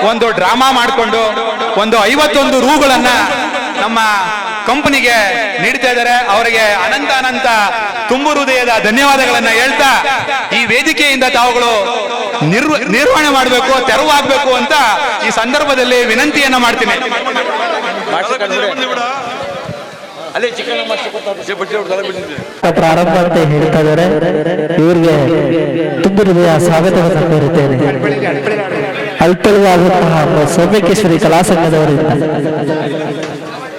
ಒಂದು ಡ್ರಾಮಾ ಮಾಡಿಕೊಂಡು ಒಂದು 51 ರೂಗಳನ್ನ ನಮ್ಮ ಕಂಪನಿಗೆ ನೀಡ್ತಾ ಇದ್ದಾರೆ. ಅವರಿಗೆ ಅನಂತ ತುಂಬು ಹೃದಯದ ಧನ್ಯವಾದಗಳನ್ನ ಹೇಳ್ತಾ ಈ ವೇದಿಕೆಯಿಂದ ತಾವುಗಳು ನಿರ್ವಹಣೆ ಮಾಡಬೇಕು, ತೆರವಾಗಬೇಕು ಅಂತ ಈ ಸಂದರ್ಭದಲ್ಲಿ ವಿನಂತಿಯನ್ನ ಮಾಡ್ತೀನಿ. ಪ್ರಾರಂಭ ಅಂತ ಹೇಳ್ತಾ ಇದ್ದಾರೆ. ಇವರಿಗೆ ತುಂಬ ಹೃದಯ ಸ್ವಾಗತವನ್ನು ಕೋರುತ್ತೇನೆ. ಅಲ್ಪವಾದಂತಹ ಸೌಮ್ಯಕೇಶ್ವರಿ ಕಲಾ ಸಂಘದವರಿಂದ